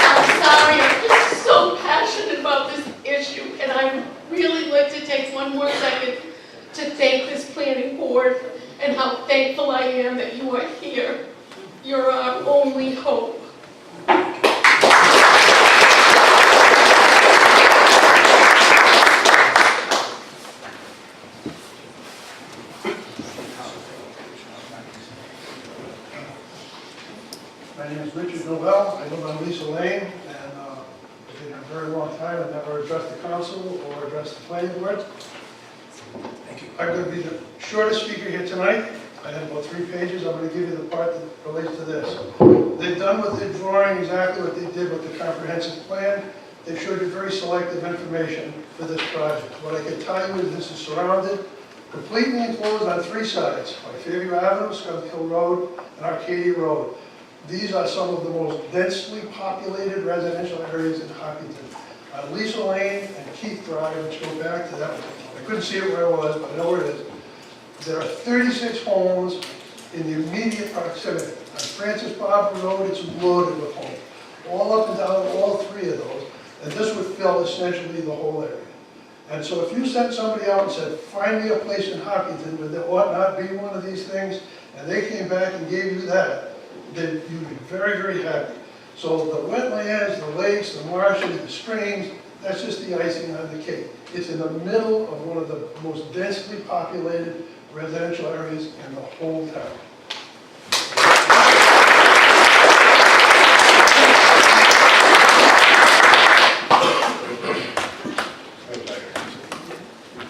I'm sorry, I'm just so passionate about this issue, and I would really like to take one more second to thank this planning board and how thankful I am that you are here. You're our only hope. My name is Richard Novell. I live on Lisa Lane, and it's been a very long time. I've never addressed the council or addressed the planning board. Thank you. I'm going to be the shortest speaker here tonight. I have about 3 pages. I'm going to give you the part that relates to this. They've done with the drawing exactly what they did with the comprehensive plan. They showed you very selective information for this project. What I can tell you is this is surrounded, completely enclosed on 3 sides, by Fairview Avenue, Skunk Hill Road, and Arcadia Road. These are some of the most densely populated residential areas in Hopkinton. Lisa Lane and Keith Drive, which go back to that. I couldn't see it where I was, but I know where it is. There are 36 homes in the immediate proximity. On Francis Barber Road, it's loaded with homes, all up and down all three of those, and this would fill essentially the whole area. And so if you sent somebody out and said, find me a place in Hopkinton where there ought not be one of these things, and they came back and gave you that, then you'd be very, very happy. So the wetlands, the lakes, the marshes, the streams, that's just the icing on the cake. It's in the middle of one of the most densely populated residential areas in the whole town.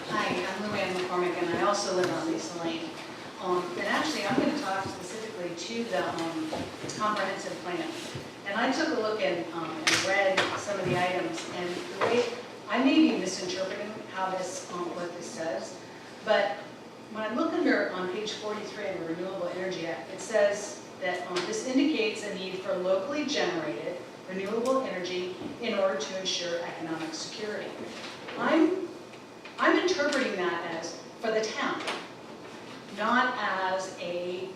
Hi, I'm Luann McCormick, and I also live on Lisa Lane. And actually, I'm going to talk specifically to the comprehensive plan. And I took a look and read some of the items, and the way, I may be misinterpreting how this, what this says, but when I look under, on page 43 of the Renewable Energy Act, it says that this indicates a need for locally generated renewable energy in order to ensure economic security. I'm interpreting that as for the town, not as a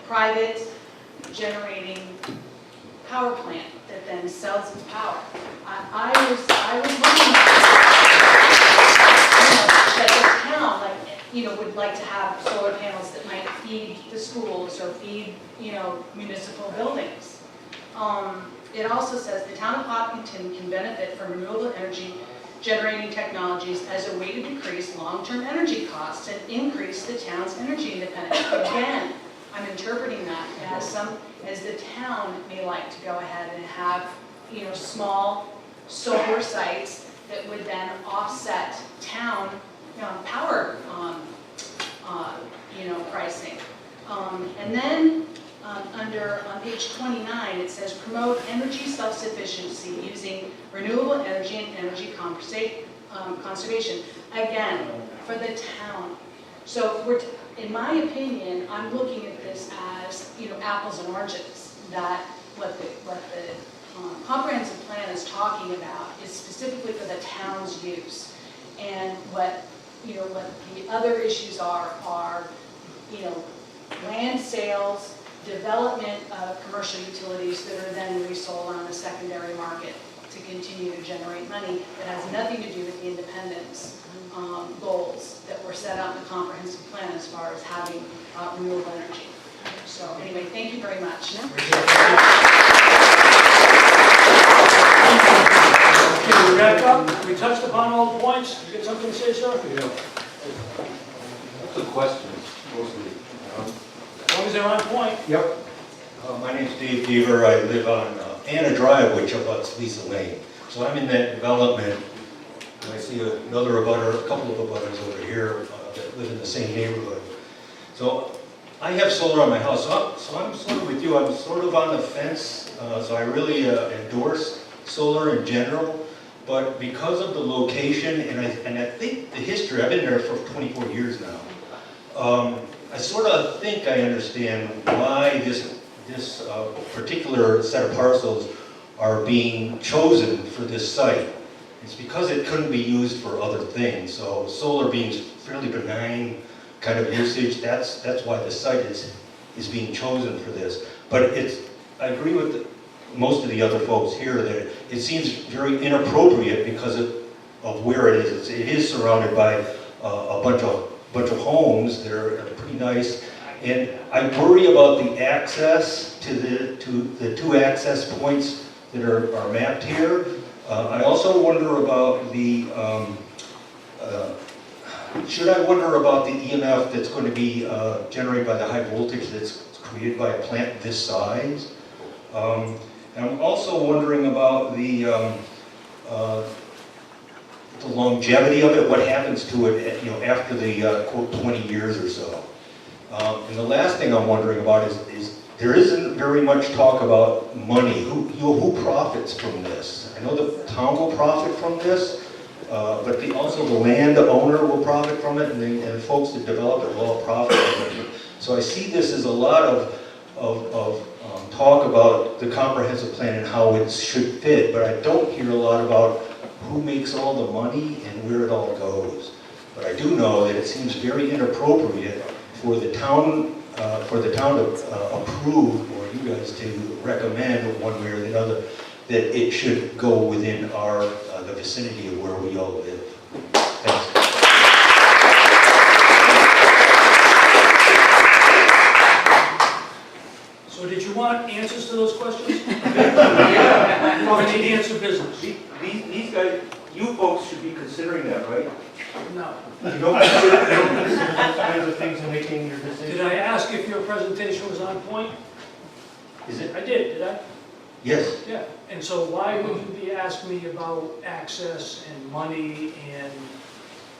private generating power plant that then sells its power. I was looking at, that the town, like, would like to have solar panels that might feed the schools or feed, municipal buildings. It also says the town of Hopkinton can benefit from renewable energy generating technologies as a way to decrease long-term energy costs and increase the town's energy independence. Again, I'm interpreting that as the town may like to go ahead and have, small solar sites that would then offset town, power, pricing. And then on page 29, it says promote energy self-sufficiency using renewable energy and energy conservation. Again, for the town. So in my opinion, I'm looking at this as, apples and oranges. That what the comprehensive plan is talking about is specifically for the town's use. And what the other issues are, land sales, development of commercial utilities that are then resold on the secondary market to continue to generate money that has nothing to do with the independence goals that were set out in the comprehensive plan as far as having renewable energy. So anyway, thank you very much. Can we wrap up? We touched upon all the points. You got something to say, sir? Yeah. That's a question, mostly. As long as they're on point. Yep. My name's Dave Deaver. I live on Anna Drive, which abuts Lisa Lane. So I'm in that development, and I see a couple of abutters over here that live in the same neighborhood. So I have solar on my house, so I'm sort of with you. I'm sort of on the fence, so I really endorse solar in general. But because of the location, and I think the history, I've been there for 24 years now. I sort of think I understand why this particular set of parcels are being chosen for this site. It's because it couldn't be used for other things. So solar being fairly benign kind of usage, that's why the site is being chosen for this. But I agree with most of the other folks here that it seems very inappropriate because of where it is. It is surrounded by a bunch of homes that are pretty nice, and I worry about the access to the two access points that are mapped here. I also wonder about should I wonder about the EMF that's going to be generated by the high voltage that's created by a plant this size? And I'm also wondering about the longevity of it, what happens to it, after the quote 20 years or so. And the last thing I'm wondering about is there isn't very much talk about money. Who profits from this? I know the town will profit from this, but also the landowner will profit from it, and the folks that develop it will all profit from it. So I see this as a lot of talk about the comprehensive plan and how it should fit, but I don't hear a lot about who makes all the money and where it all goes. But I do know that it seems very inappropriate for the town to approve, or you guys to recommend one way or the other, that it should go within the vicinity of where we all live. Thanks. So did you want answers to those questions? Yeah. You want me to answer business? These guys, you folks should be considering that, right? No. You don't consider those kinds of things in making your decision? Did I ask if your presentation was on point? Is it? I did I? Yes. Yeah. And so why would you be asking me about access and money and...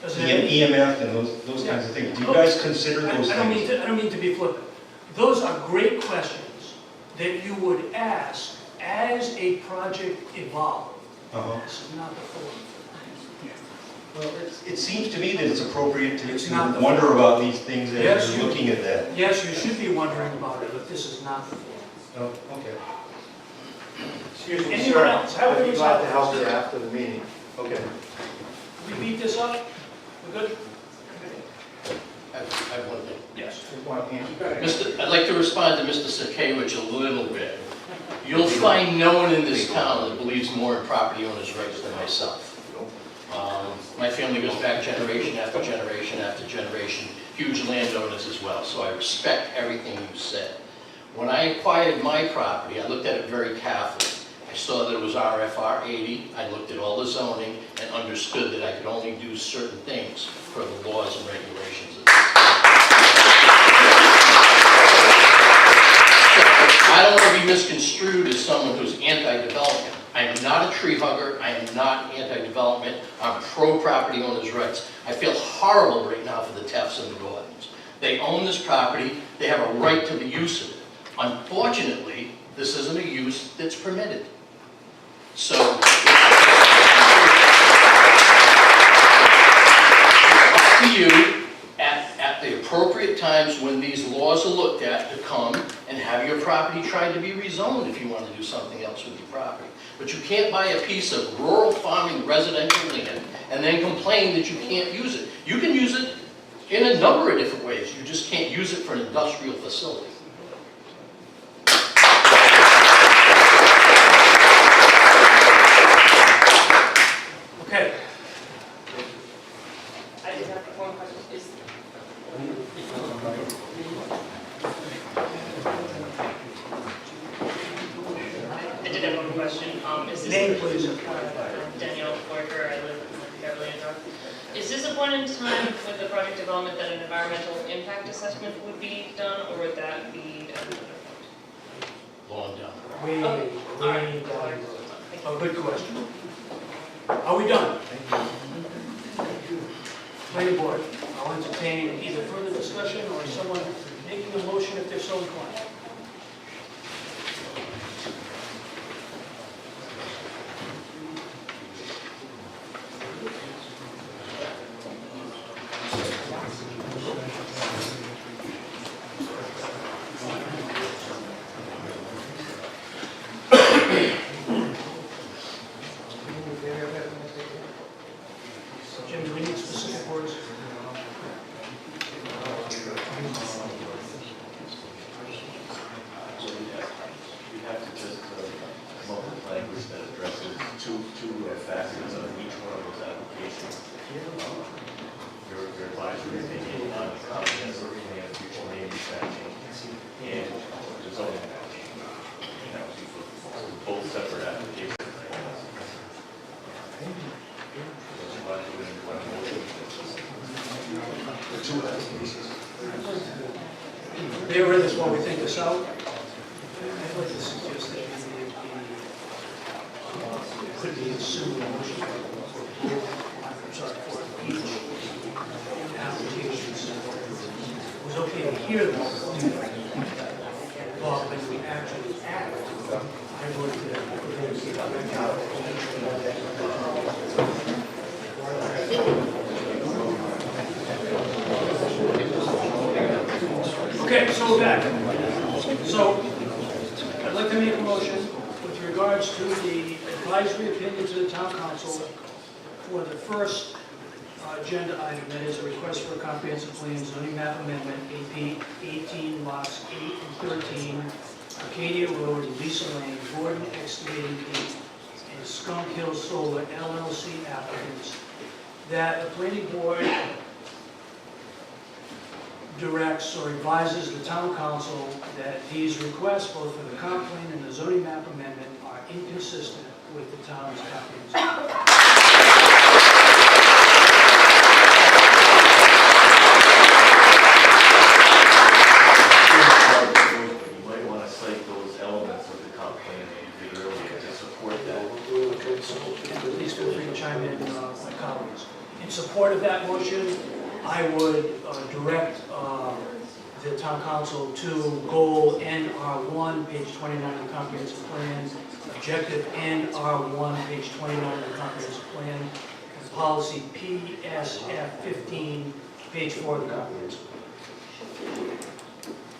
does it have any- EMF and those kinds of things. Do you guys consider those I things? don't mean to be flippant. Those are great questions that you would ask as a project evolved. This is not the forum. Well, it seems to me that it's appropriate It's not the wonder forum. about these things as Yes, you're looking at that. Yes, you should be wondering about it, but this is not the forum. Oh, okay. Excuse me, Anyone sir. else? How I'd would be you glad to help? help you after the meeting. Okay. We beat this up? We're good? I have one thing. Yes. I'd like to respond to Mr. Sakewicz a little bit. You'll find no one in this town that believes more in property owners' rights than myself. My family goes back generation after generation after generation, huge landowners as well, so I respect everything you said. When I acquired my property, I looked at it very carefully. I saw that it was RFR 80, I looked at all the zoning and understood that I could only do certain things per the laws and regulations of the state. I don't want to be misconstrued as someone who's anti-development. I am not a tree hugger, I am not anti-development, I'm pro-property owners' rights. I feel horrible right now for the Tefts and the Gordons. They own this property, they have a right to the use of it. Unfortunately, this isn't a use that's permitted. So, it's up to you at the appropriate times when these laws are looked at to come and have your property tried to be rezoned if you want to do something else with your property. But you can't buy a piece of rural farming residential land and then complain that you can't use it. You can use it in a number of different ways. You just can't use it for an industrial facility. Okay. I just have one question. I did have one question. Is this Name, please. Danielle Worker, I live in Beverly Hills. Is this a point in time with the project development that an environmental impact assessment would be done, or would that be at another point? Long down. Way down the road. A good question. Are we done? Planning board, I'll entertain either further discussion or someone making a motion if they're so inclined. Jim, do we need specific words? We have to just come up with language that addresses two facets of each one of those applications. Your advisory opinion on the comprehensive plan, future land use mapping, and the zoning mapping. That would be for both separate applications. Two applications. Bear with us while we think this out. I'd like to suggest that could be a similar motion for each applications. It was okay to hear them, but when we actually act, I would Okay, so we're back. So, I'd like to make a motion with regards to the advisory opinion to the town council for the first agenda item, that is a request for a comprehensive plan zoning map amendment, AP 18 lots 8 and 13, Arcadia Road, Lisa Lane, Gordon Excavating Inc., and Skunk Hill Solar LLC applicants, that the planning board directs or advises the town council that these requests, both for the comp plan and the zoning map amendment, are inconsistent with the town's comprehensive plan. You might want to cite those elements of the comp plan that you did earlier to support that. Okay, so please feel free to chime in, my colleagues. In support of that motion, I would direct the town council to goal NR1, page 29 of the comprehensive plan, objective NR1, page 29 of the comprehensive plan, and policy PSF 15, page 4 of the comprehensive plan.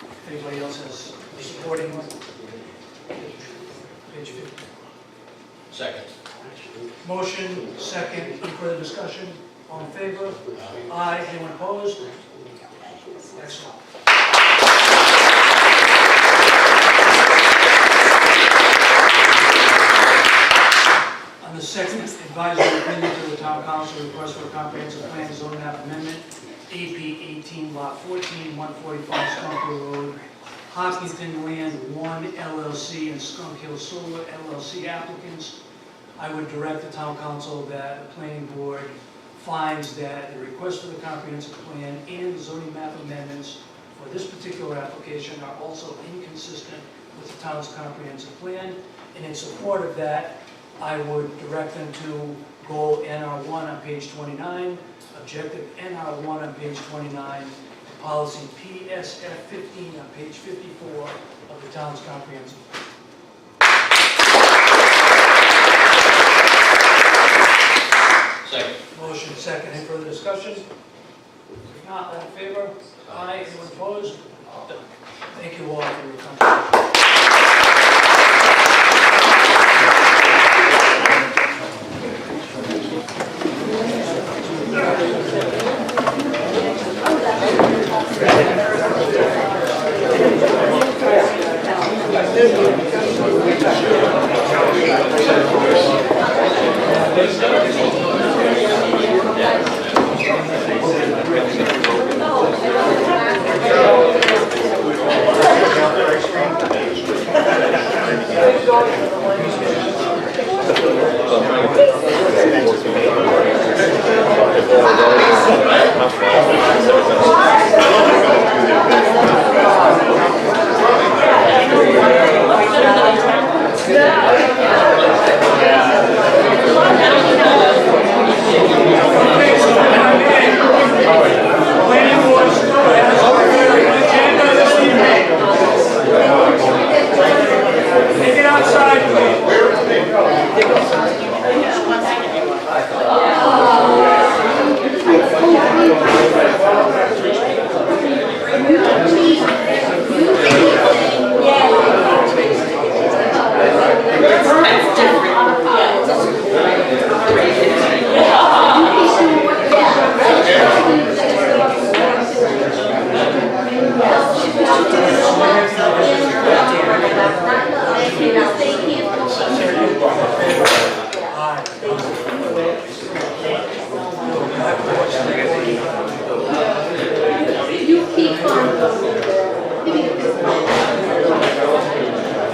If anybody else has supporting one, page 15. Second. Motion, second, any further discussion? All in favor? Aye. Anyone opposed? Excellent. On the second advisory opinion to the town council, request for a comprehensive plan zoning map amendment, AP 18 lot 14, 145 Skunk Hill Road, Hopkinton Land 1 LLC and Skunk Hill Solar LLC applicants. I would direct the town council that the planning board finds that the request for the comprehensive plan and the zoning map amendments for this particular application are also inconsistent with the town's comprehensive plan. And in support of that, I would direct them to goal NR1 on page 29, objective NR1 on page 29, and policy PSF 15 on page 54 of the town's comprehensive plan. Second. Motion second. Any further discussion? If not, all in favor? Aye. Anyone opposed? Done. Thank you all for your contribution.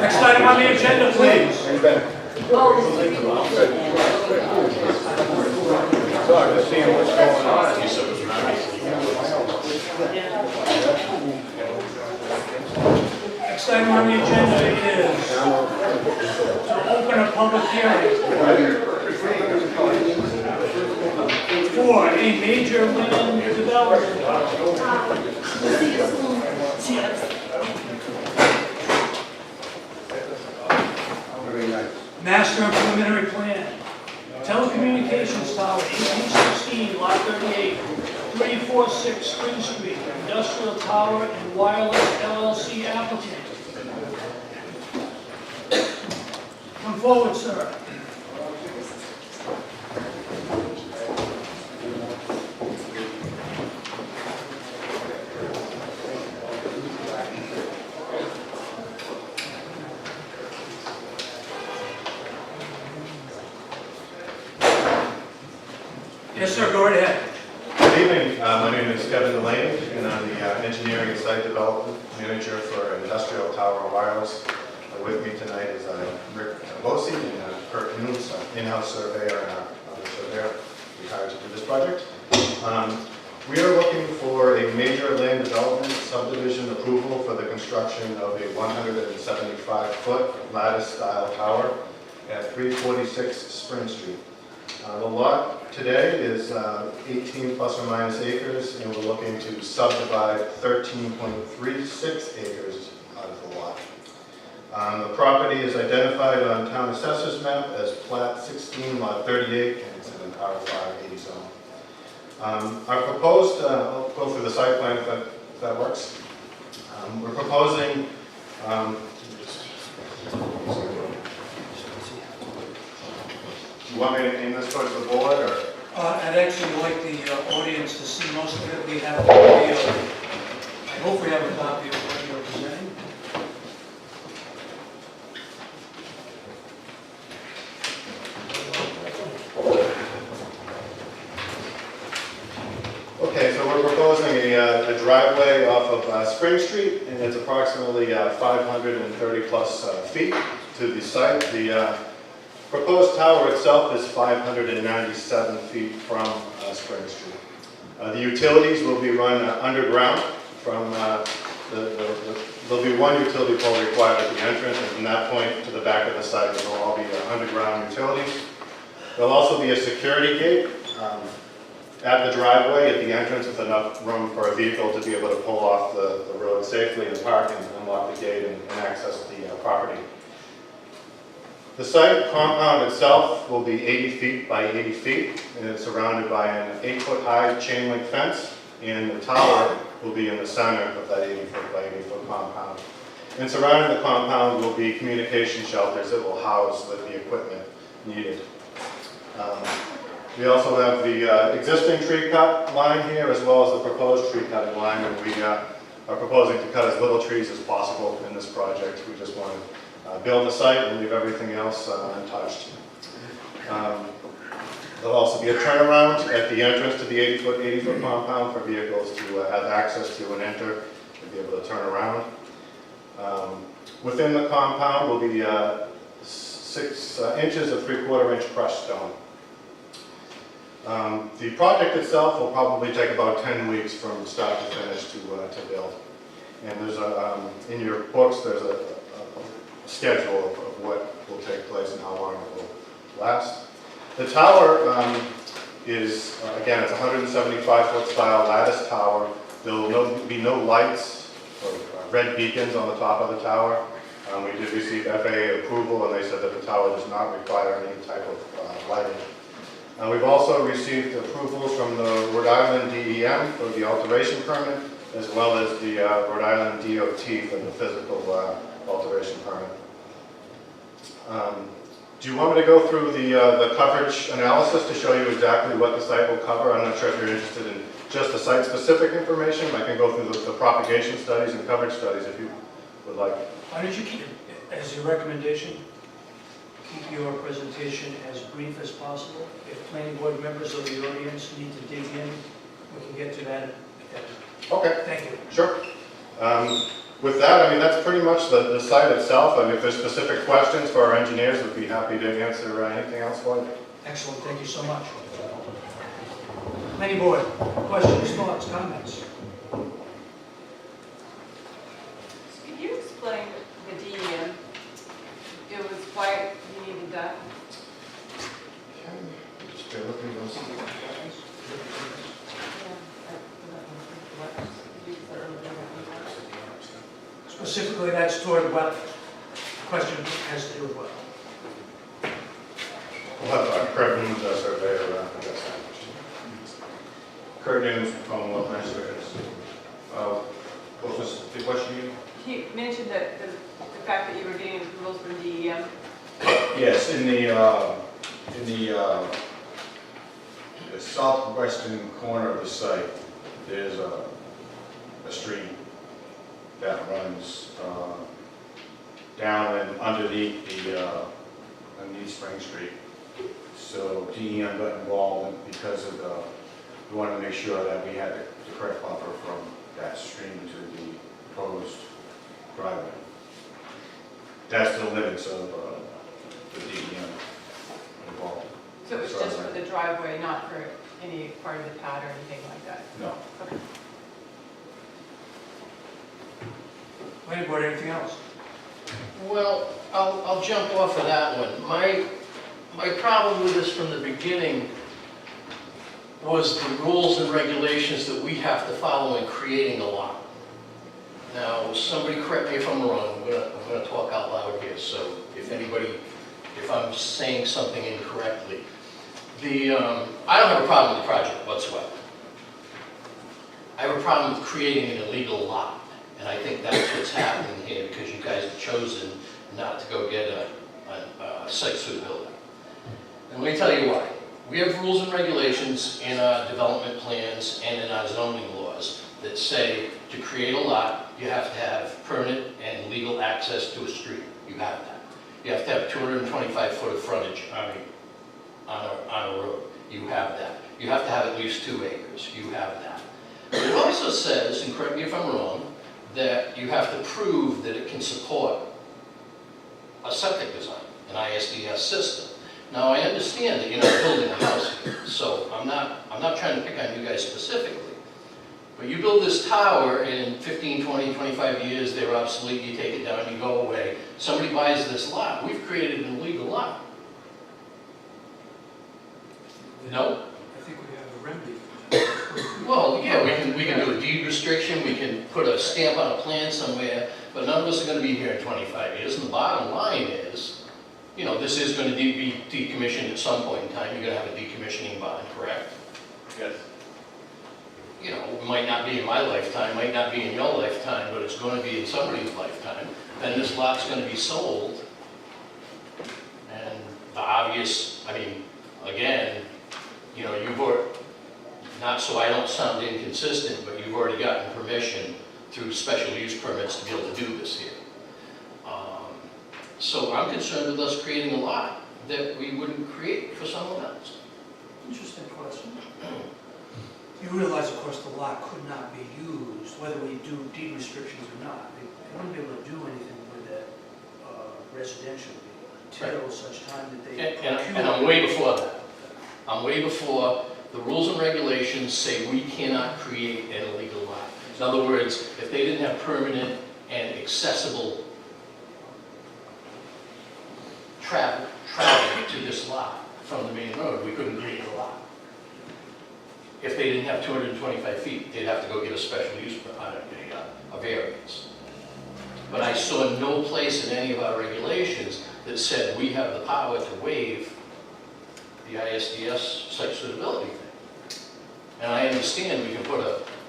Next item on the agenda, please. Sorry, just seeing what's going on. Next item on the agenda is to open a public hearing for a major land development. Master and preliminary plan. Telecommunications tower, 1816, lot 38, 346 Spring Street, industrial tower and wireless LLC applicant. Come forward, sir. Yes, sir, go right ahead. Good evening. My name is Kevin Delaney, and I'm the Engineering and Site Development Manager for Industrial Tower Wireless. With me tonight is Rick Bosi and Kurt Nunes, in-house surveyor and our other surveyor we hired to do this project. We are looking for a major land development subdivision approval for the construction of a 175-foot lattice-style tower at 346 Spring Street. The lot today is 18 plus or minus acres, and we're looking to subdivide 13.36 acres out of the lot. The property is identified on Town Assessor's Map as Plat 16, Lot 38, and it's in an R580 zone. Our proposed, I'll go through the site plan if that works. We're proposing, you want me to aim this towards the board, or? I'd actually like the audience to see most of it. We have a copy of, I hope we have a copy of what you're presenting. Okay, so we're proposing a driveway off of Spring Street, and it's approximately 530 plus feet to the site. The proposed tower itself is 597 feet from Spring Street. The utilities will be run underground from there'll be one utility pole required at the entrance, and from that point to the back of the site, there will all be underground utilities. There'll also be a security gate at the driveway at the entrance with enough room for a vehicle to be able to pull off the road safely and park and unlock the gate and access the property. The site compound itself will be 80 feet by 80 feet, and it's surrounded by an 8-foot high chain link fence, and the tower will be in the center of that 80 foot by 80 foot compound. And surrounding the compound will be communication shelters that will house the equipment needed. We also have the existing tree cut line here, as well as the proposed tree cutting line, and we are proposing to cut as little trees as possible in this project. We just want to build the site and leave everything else untouched. There'll also be a turnaround at the entrance to the 80 foot compound for vehicles to have access to and enter and be able to turn around. Within the compound will be 6 inches of 3/4 inch crushed stone. The project itself will probably take about 10 weeks from start to finish to build. And there's in your books, there's a schedule of what will take place and how long it will last. The tower is, again, it's a 175-foot style lattice tower. There will be no lights or red beacons on the top of the tower. We did receive FAA approval, and they said that the tower does not require any type of lighting. We've also received approvals from the Rhode Island DEM for the alteration permit, as well as the Rhode Island DOT for the physical alteration permit. Do you want me to go through the coverage analysis to show you exactly what the site will cover? I'm not sure if you're interested in just the site-specific information. I can go through the propagation studies and coverage studies if you would like. Why don't you keep, as your recommendation, keep your presentation as brief as possible. If planning board members of the audience need to dig in, we can get to that at that time. Okay. Thank you. Sure. With that, I mean, that's pretty much the site itself. I mean, if there's specific questions for our engineers, we'd be happy to answer anything else for you. Excellent, thank you so much. Planning board, questions, thoughts, comments? Could you explain the DEM? It was why you needed that? Just bear with me one second. Specifically, that's toward wetland. Question has to do with wetland. We'll have Kurt Nunes, our surveyor, address that. Kurt Nunes from Commonwealth Land Surveyors. What was the question you? He mentioned that the fact that you were getting approvals from DEM. Yes, in the southwestern corner of the site, there's a stream that runs down and underneath Spring Street. So DEM got involved because of we wanted to make sure that we had the correct buffer from that stream to the proposed driveway. That's the limits of the DEM involved. So it was just for the driveway, not for any part of the pad or anything like that? No. Okay. Planning board, anything else? Well, I'll jump off of that one. My problem with this from the beginning was the rules and regulations that we have to follow in creating a lot. Now, somebody correct me if I'm wrong, I'm gonna talk out loud here, so if I'm saying something incorrectly. I don't have a problem with the project whatsoever. I have a problem with creating an illegal lot, and I think that's what's happening here, because you guys have chosen not to go get a site suitability. And let me tell you why. We have rules and regulations in our development plans and in our zoning laws that say to create a lot, you have to have permanent and legal access to a street. You have that. You have to have 225 foot of frontage on a road. You have that. You have to have at least 2 acres. You have that. But it also says, and correct me if I'm wrong, that you have to prove that it can support a septic design, an ISDS system. Now, I understand that you're not building a house here, so I'm not trying to pick on you guys specifically. But you build this tower, and in 15, 20, 25 years, they're obsolete, you take it down, you go away. Somebody buys this lot. We've created an illegal lot. No? I think we have a remedy for that. Well, yeah, we can do a deed restriction, we can put a stamp on a plan somewhere, but none of us are going to be here in 25 years. And the bottom line is, you know, this is going to be decommissioned at some point in time. You're going to have a decommissioning bond, correct? Yes. You know, it might not be in my lifetime, might not be in your lifetime, but it's going to be in somebody's lifetime. Then this lot's going to be sold. And the obvious, I mean, again, you know, you've already, not so I don't sound inconsistent, but you've already gotten permission through special use permits to be able to do this here. So I'm concerned with us creating a lot that we wouldn't create for someone else. Interesting question. You realize, of course, the lot could not be used, whether we do deed restrictions or not. They wouldn't be able to do anything with it residentially until such time that they And I'm way before that. I'm way before the rules and regulations say we cannot create an illegal lot. In other words, if they didn't have permanent and accessible travel to this lot from the main road, we couldn't create a lot. If they didn't have 225 feet, they'd have to go get a special use, a variance. But I saw no place in any of our regulations that said we have the power to waive the ISDS site suitability thing. And I understand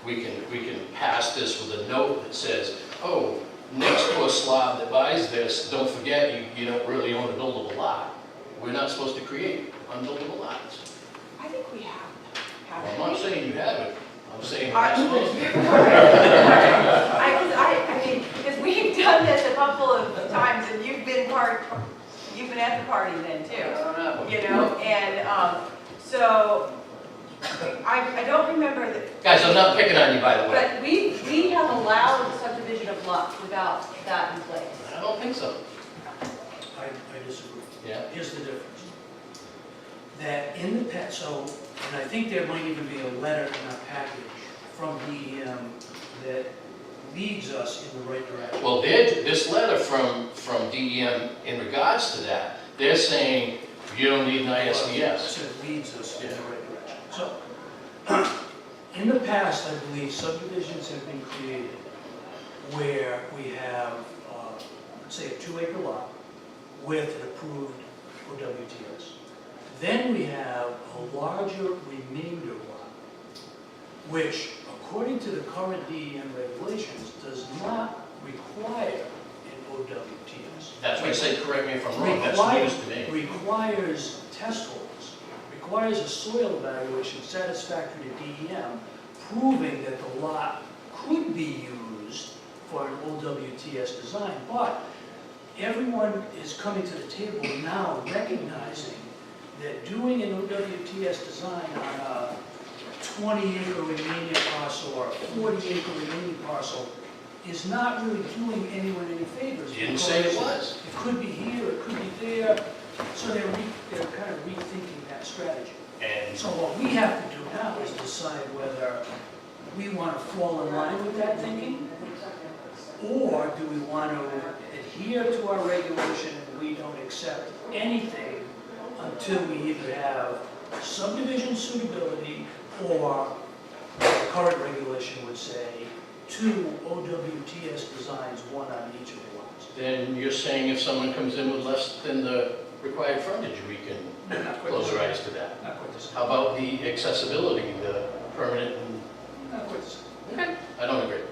we can pass this with a note that says, oh, next door slob that buys this, don't forget you don't really own a buildable lot. We're not supposed to create unbuildable lots. I think we have. Well, I'm not saying you haven't. I'm saying I mean, because we've done this a couple of times, and you've been at the party then too. You know, and so I don't remember that. Guys, I'm not picking on you, by the way. But we have allowed subdivision of lots without that in place. I don't think so. I disagree. Yeah. Here's the difference. That in the past, and I think there might even be a letter in our package from DEM that leads us in the right direction. Well, this letter from DEM in regards to that, they're saying you don't need an ISDS. So it leads us in the right direction. So, in the past, I believe subdivisions have been created where we have, let's say, a 2-acre lot with an approved OWTS. Then we have a larger remainder lot, which, according to the current DEM regulations, does not require an OWTS. That's why I say, correct me if I'm wrong, that's news to me. Requires test holes, requires a soil evaluation satisfactory to DEM, proving that the lot could be used for an OWTS design. But everyone is coming to the table now recognizing that doing an OWTS design on a 20-acre remaining parcel or a 40-acre remaining parcel is not really doing anyone any favors. Didn't say it was. It could be here, it could be there, so they're kind of rethinking that strategy. And So what we have to do now is decide whether we want to fall in line with that thinking, or do we want to adhere to our regulation and we don't accept anything until we either have subdivision suitability or, the current regulation would say, 2 OWTS designs, 1 on each of the lots. then you're saying if someone comes in with less than the required frontage, we can Not quite close the our same. eyes to that? Not quite the same. How about the accessibility, the permanent and... Not quite the same. Okay. I don't agree.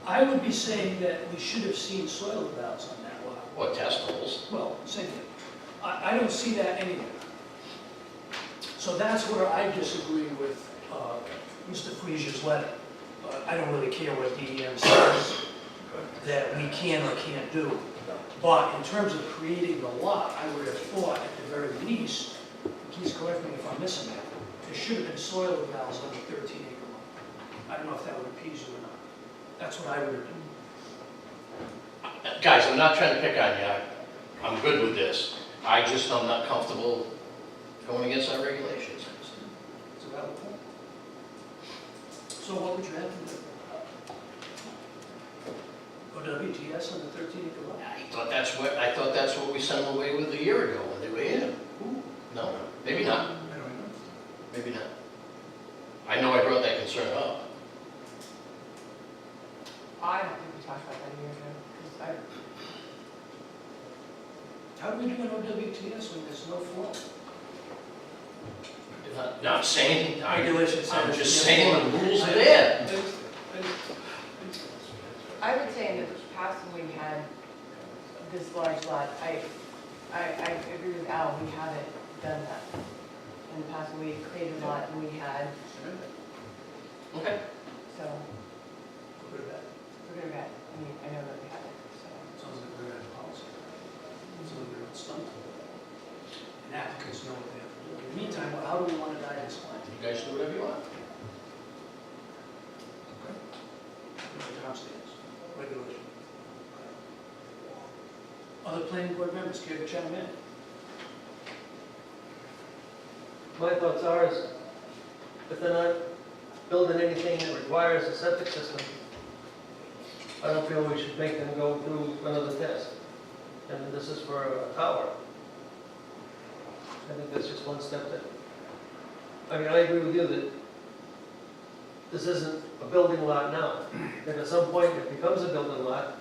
I would be saying that we should have seen soil valves on that lot. Or test holes. Well, same thing. I don't see that anywhere. So that's where I disagree with Mr. Frazier's letter. I don't really care what DEM says that we can or can't do. But in terms of creating the lot, I would have thought at the very least, please correct me if I'm missing it, there should have been soil valves on the 13-acre lot. I don't know if that would appease you or not. That's what I would have done. Guys, I'm not trying to pick on you. I'm good with this. I just am not comfortable going against our regulations. It's a valid point. So what would you have them do? OWTS on the 13-acre lot? I thought that's what we sent them away with a year ago when they were here. No, maybe not. I don't know. Maybe not. I know I brought that concern up. I don't think we talked about that a year ago, 'cause How do we do an OWTS when there's no flow? Not saying, Regulations say I'm there's just no saying flow. the rules are there. I would say in the past when we had this large lot, I agree with Al, we haven't done that. In the past, when we created a lot and we had, Okay. so, Good or bad? we're gonna get, I mean, I know that we have it, so. Sounds like we're gonna have policy. It's a little bit of a stunt. And applicants know what they have to do. In the meantime, how do we want to guide this plan? You guys do whatever you want. Mr. Constance, regulation. Other planning board members, care to chime in? My thoughts are is, if they're not building anything that requires a septic system, I don't feel we should make them go through another test. And this is for a tower. I think that's just one step that, I mean, I agree with you that this isn't a building lot now. If at some point it becomes a building lot,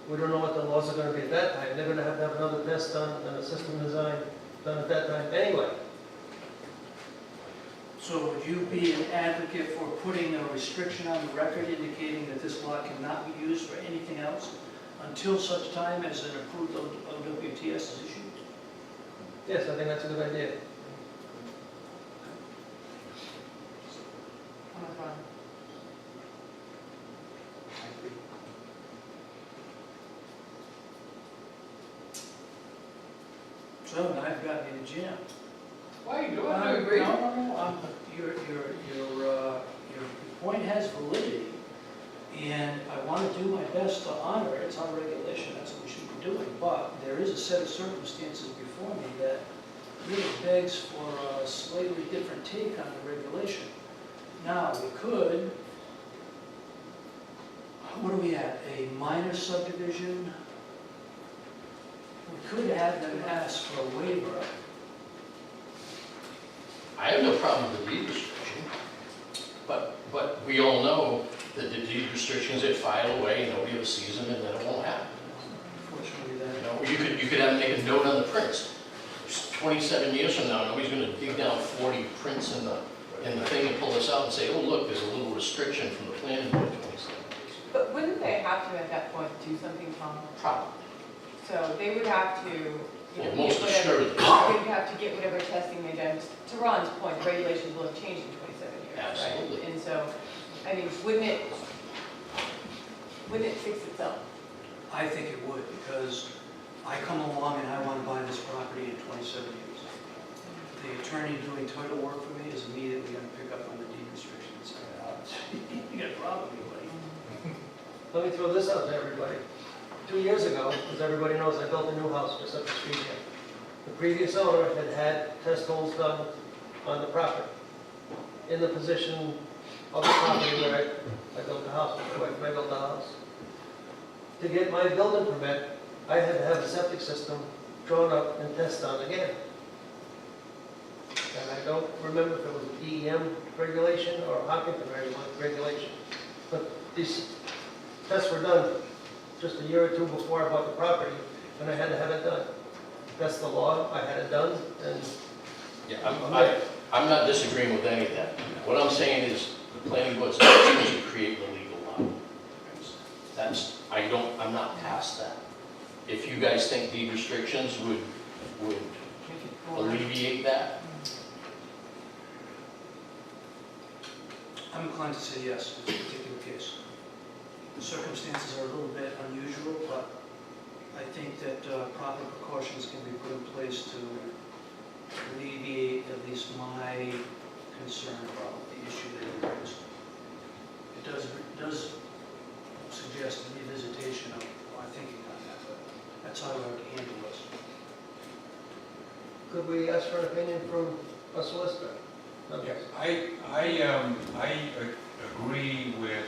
we don't know what the laws are gonna be at that time. They're gonna have another test done and a system design done at that time anyway. So would you be an advocate for putting a restriction on the record indicating that this lot cannot be used for anything else until such time as an approved OWTS is issued? Yes, I think that's a good idea. So now I've got me to jam. Why are you doing? I agree. No, your point has validity, and I want to do my best to honor it. It's our regulation, that's what we should be doing. But there is a set of circumstances before me that really begs for a slightly different take on the regulation. Now, we could, what are we at, a minor subdivision? We could have them ask for a waiver. I have no problem with the deed restriction, but we all know that the deed restrictions get filed away, nobody ever sees them, and then it won't happen. Unfortunately, You that. know, you could have make a note on the prints. 27 years from now, nobody's gonna dig down 40 prints in the thing and pull this out and say, oh, look, there's a little restriction from the planning board 27 years. But wouldn't they have to at that point do something, Tom? Probably. So they would have to, you know, Well, most get whatever, assuredly. they would have to get whatever testing they've done. To Ron's point, the regulations will have changed in 27 years, right? Absolutely. And so, I mean, wouldn't it fix itself? I think it would, because I come along and I want to buy this property in 27 years. the attorney doing title work for me is immediately going to pick up on the deed restrictions. You got a problem, buddy. Let me throw this out to everybody. 2 years ago, as everybody knows, I built a new house just up the street here. The previous owner had had test holes done on the property, in the position of the property where I built the house, when I built the house. To get my building permit, I had to have a septic system drawn up and tested on again. And I don't remember if it was a DEM regulation or a Hopkinton regulation. But these tests were done just a year or two before I bought the property, and I had to have it done. That's the law, I had it done, and... Yeah, I'm not disagreeing with any of that. What I'm saying is the planning board's not supposed to create the legal law. I'm not past that. If you guys think deed restrictions would alleviate that, I'm inclined to say yes in this particular case. The circumstances are a little bit unusual, but I think that proper precautions can be put in place to alleviate at least my concern about the issue that you raised. It does suggest a revisitation of our thinking on that, but that's how I would handle this. Could we ask for an opinion from a solicitor? Yes, I agree with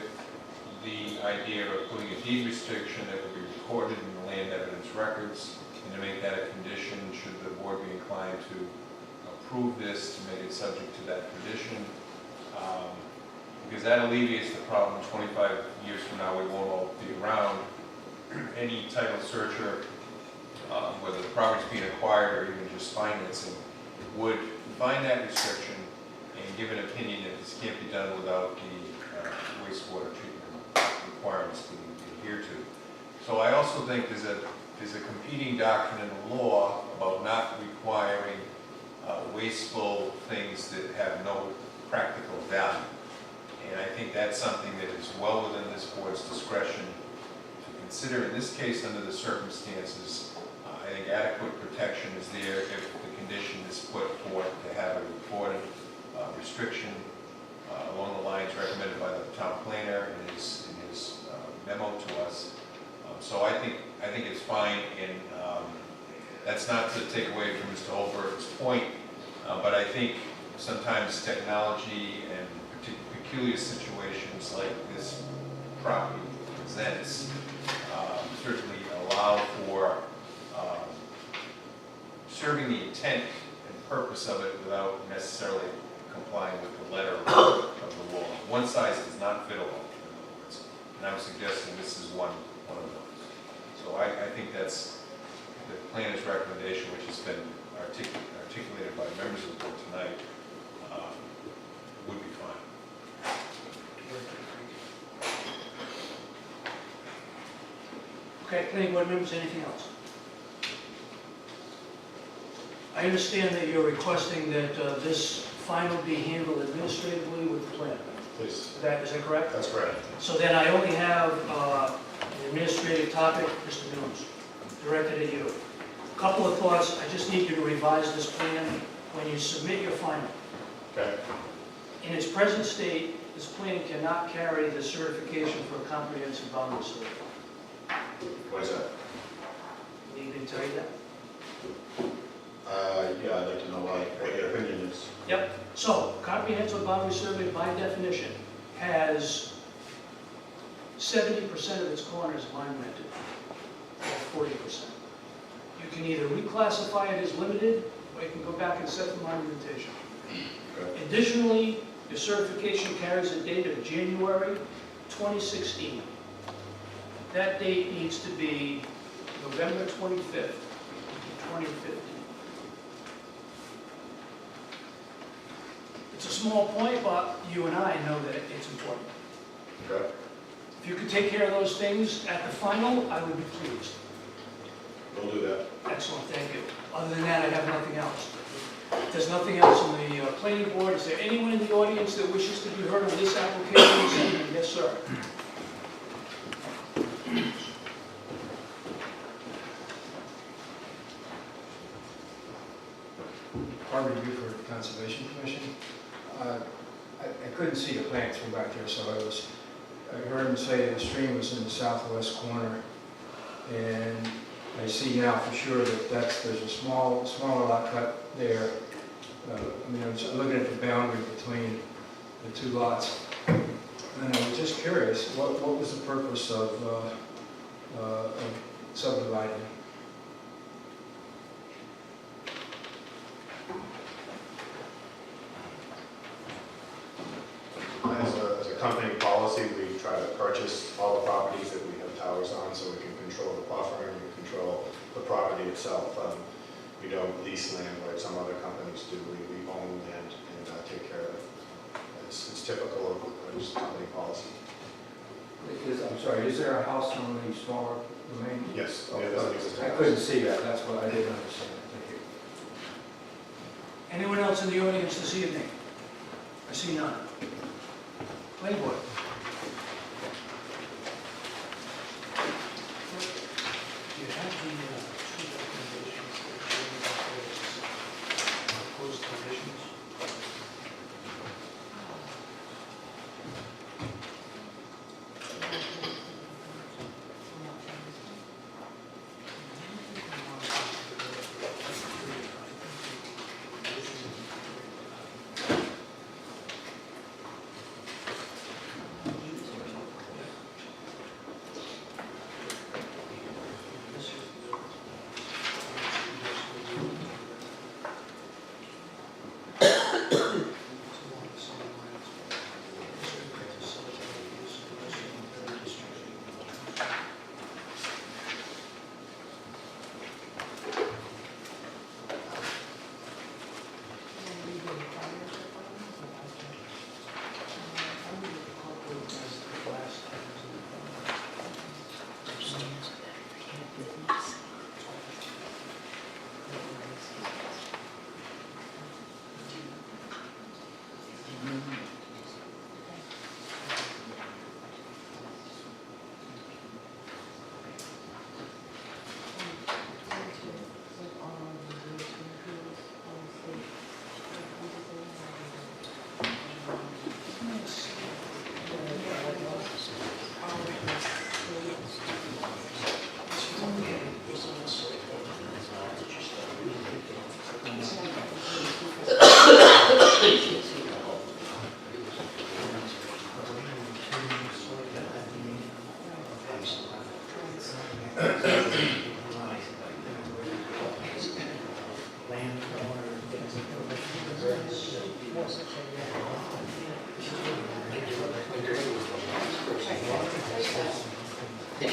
the idea of putting a deed restriction that would be recorded in the land evidence records, and to make that a condition should the board be inclined to approve this, to make it subject to that condition. Because that alleviates the problem. 25 years from now, we won't all be around. Any title searcher, whether the property's being acquired or even just financing, would find that restriction and give an opinion that this can't be done without the wastewater treatment requirements being adhered to. So I also think there's a competing doctrine in the law about not requiring wasteful things that have no practical value. And I think that's something that is well within this board's discretion to consider. In this case, under the circumstances, I think adequate protection is there if the condition is put forth to have a recorded restriction along the lines recommended by the town planner in his memo to us. So I think it's fine, and that's not to take away from Mr. Holberg's point, but I think sometimes technology and peculiar situations like this property presents certainly allow for serving the intent and purpose of it without necessarily complying with the letter of the law. One size does not fit all, in other words, and I'm suggesting this is one of those. So I think that's the planner's recommendation, which has been articulated by members of the board tonight, would be fine. Okay, planning board members, anything else? I understand that you're requesting that this final be handled administratively with the planner. Please. Is that correct? That's correct. So then I only have an administrative topic, Mr. Mills, directed at you. A couple of thoughts. I just need you to revise this plan when you submit your final. Okay. In its present state, this plan cannot carry the certification for a comprehensive boundary survey. Why is that? Need me to tell you that? Yeah, I'd like to know what your opinion is. Yep. So, comprehensive boundary survey, by definition, has 70% of its corners monumented, or 40%. You can either reclassify it as limited, or you can go back and set the monumentation. Okay. Additionally, your certification carries a date of January 2016. That date needs to be November 25th, 2015. It's a small point, but you and I know that it's important. Okay. If you could take care of those things at the final, I would be pleased. We'll do that. Excellent, thank you. Other than that, I have nothing else. If there's nothing else on the planning board, is there anyone in the audience that wishes to be heard on this application this evening? Yes, sir. Harvey Buford, Conservation Commission. I couldn't see the plants from back there, so I heard him say the stream was in the southwest corner, and I see now for sure that there's a smaller lot cut there. I mean, I was looking at the boundary between the two lots, and I was just curious, what was the purpose of subdividing? As a company policy, we try to purchase all the properties that we have towers on so we can control the buffering, we can control the property itself. We don't lease land like some other companies do. We own land and take care of it. It's typical of just company policy. I'm sorry, is there a house on the smaller domain? Yes. Oh, yeah, there's an existing I house. couldn't see that, that's what I didn't understand. Thank you. Anyone else in the audience this evening? I see none. Planning board. Do you have the two recommendations that proposed conditions?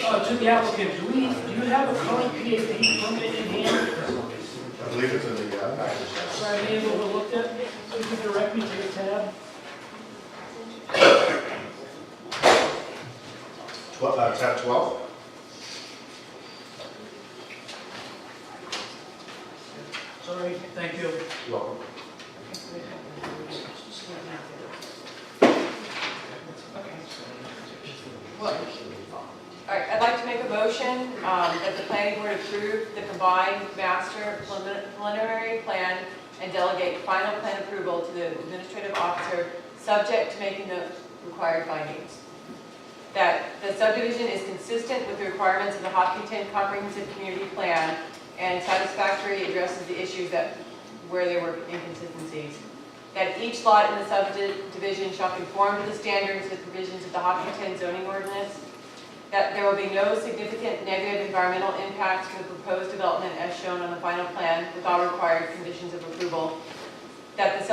To the applicant, do you have a current PAD permit in hand? I believe it's in the package. Sorry, I may have overlooked it. Could you direct me to the tab? Tab 12. Sorry, thank you. You're welcome. All right, I'd like to make a motion that the planning board approve the combined master preliminary plan and delegate final plan approval to the administrative officer, subject to making the required findings. That the subdivision is consistent with the requirements of the Hopkinton Comprehensive Community Plan and satisfactorily addresses the issues where there were inconsistencies. That each lot in the subdivision shall conform to the standards and provisions of the Hopkinton zoning ordinance. That there will be no significant negative environmental impacts to the proposed development as shown on the final plan with all required conditions of approval. That the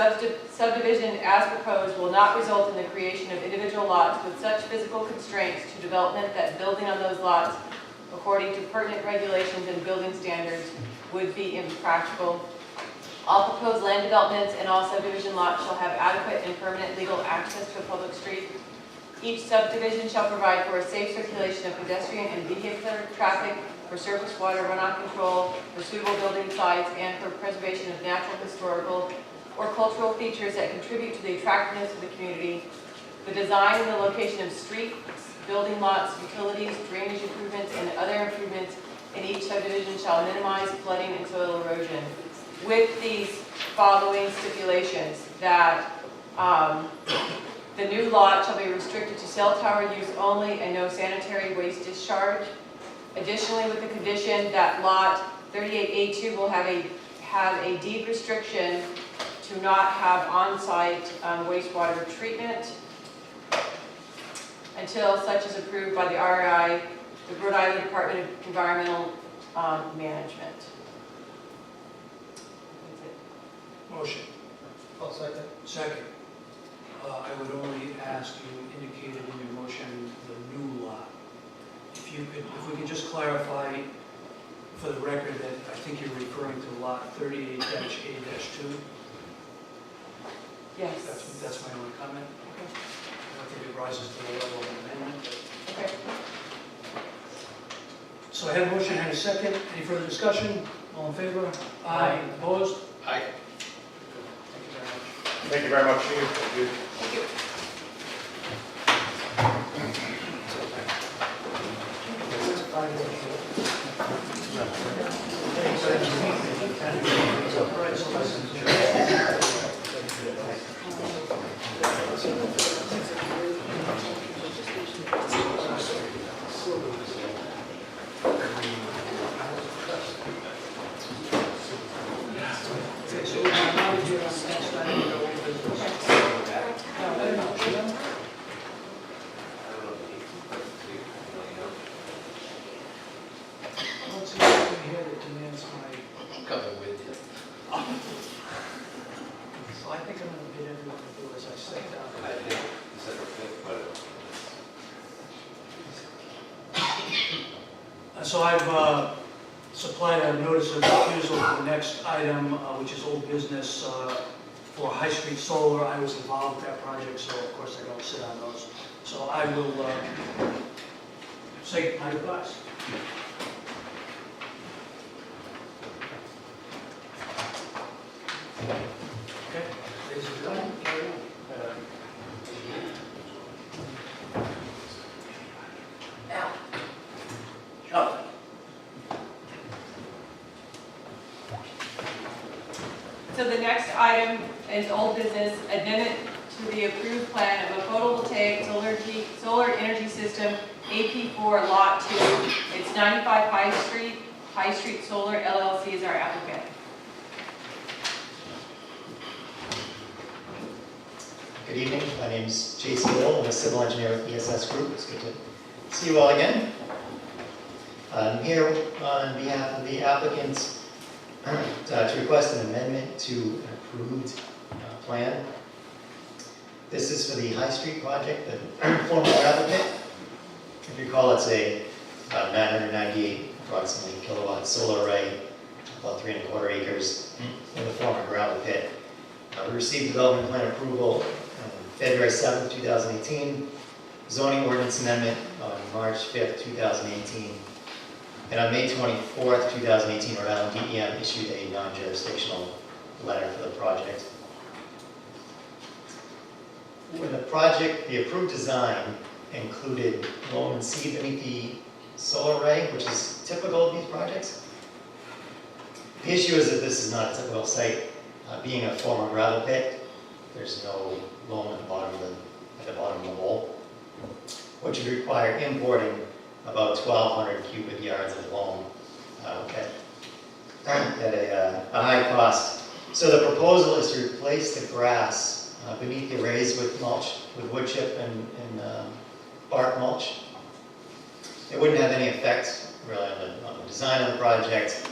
subdivision as proposed will not result in the creation of individual lots with such physical constraints to development that building on those lots according to pertinent regulations and building standards would be impractical. All proposed land developments and all subdivision lots shall have adequate and permanent legal access to a public street. Each subdivision shall provide for a safe circulation of pedestrian and vehicular traffic, for surface water runoff control, for suitable building sites, and for preservation of natural, historical, or cultural features that contribute to the attractiveness of the community. The design and the location of streets, building lots, utilities, drainage improvements, and other improvements in each subdivision shall minimize flooding and soil erosion. With these following stipulations, that the new lot shall be restricted to cell tower use only and no sanitary waste discharge. Additionally, with the condition that lot 38A2 will have a deed restriction to not have on-site wastewater treatment until such is approved by the RI, the Rhode Island Department of Environmental Management. That's it. Motion. I'll second. Second. I would only ask, you indicated in your motion the new lot. If we could just clarify for the record that I think you're referring to lot 38-A-2. Yes. That's my only comment. Okay. I don't think it rises to the level of an amendment. But... Okay. So I have a motion and a second. Any further discussion? All in favor? Aye. Opposed? Aye. Thank you very much. Thank you very much, Steve. Thank you. I'm coming with you. So I think I'm going to get everyone to do as I say down. I did December 5th, but So I've supplied a notice of refusal for the next item, which is old business for High Street Solar. I was involved with that project, so of course I don't sit on those. So I will say my goodbyes. Okay, ladies and gentlemen, carry on. Up. So the next item is old business, amendment to the approved plan of a photovoltaic solar energy system, AP4 Lot 2. It's 95 High Street Solar LLC is our applicant. Good evening, my name is Jason Hill, I'm a civil engineer with ESS Group. It's good to see you all again. I'm here on behalf of the applicant to request an amendment to an approved plan. This is for the High Street project, the former gravel pit. If you recall, it's a 998 approximately kilowatt solar array, about 3¼ acres in the former gravel pit. We received development plan approval February 7th, 2018, zoning ordinance amendment on March 5th, 2018, and on May 24th, 2018, Rhode Island DEM issued a non-jurisdictional letter for the project. When the project, the approved design included loam and seed beneath the solar array, which is typical of these projects. The issue is that this is not a typical site. Being a former gravel pit, there's no loam at the bottom of the hole, which would require importing about 1,200 cubic yards of loam at a high cost. So the proposal is to replace the grass beneath the arrays with mulch, with wood chip and bark mulch. It wouldn't have any effect really on the design of the project.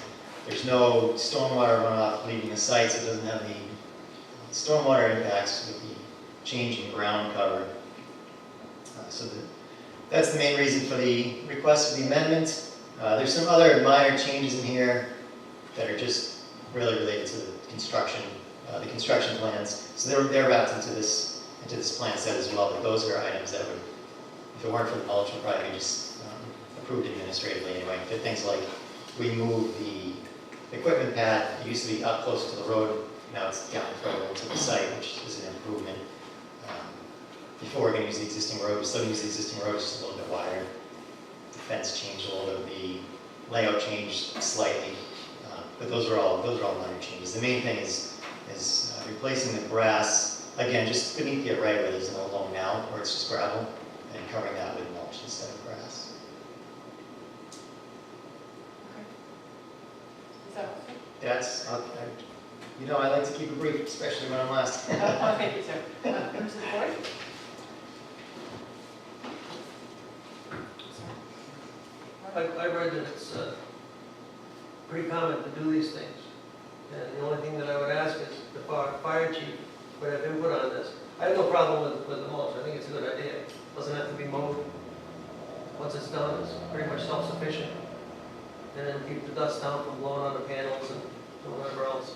There's no stormwater runoff leaving the site, so it doesn't have any stormwater impacts with the change in ground cover. That's the main reason for the request for the amendment. There's some other minor changes in here that are just really related to the construction plans. So they're wrapped into this plan set as well, but those are items that would, if it weren't for the mulch, would probably be just approved administratively anyway. But things like we moved the equipment pad. It used to be up close to the road, now it's down further into the site, which is an improvement. Before we're going to use the existing road, we're still going to use the existing road, just a little bit wider. The fence changed a little bit, the layout changed slightly, but those are all minor changes. The main thing is is replacing the grass, again, just beneath the array where there's no loam now, where it's just gravel, and covering that with mulch instead of grass. Is that That's, you know, I like to keep it brief, especially when I'm last. thank you, sir. Members of the board? I read that it's pretty common to do these things. And the only thing that I would ask is the fire chief would have input on this. I have no problem with the mulch. I think it's a good idea. It doesn't have to be mowed. Once it's done, it's pretty much self-sufficient. And then keep the dust down from blowing on the panels and whatever else.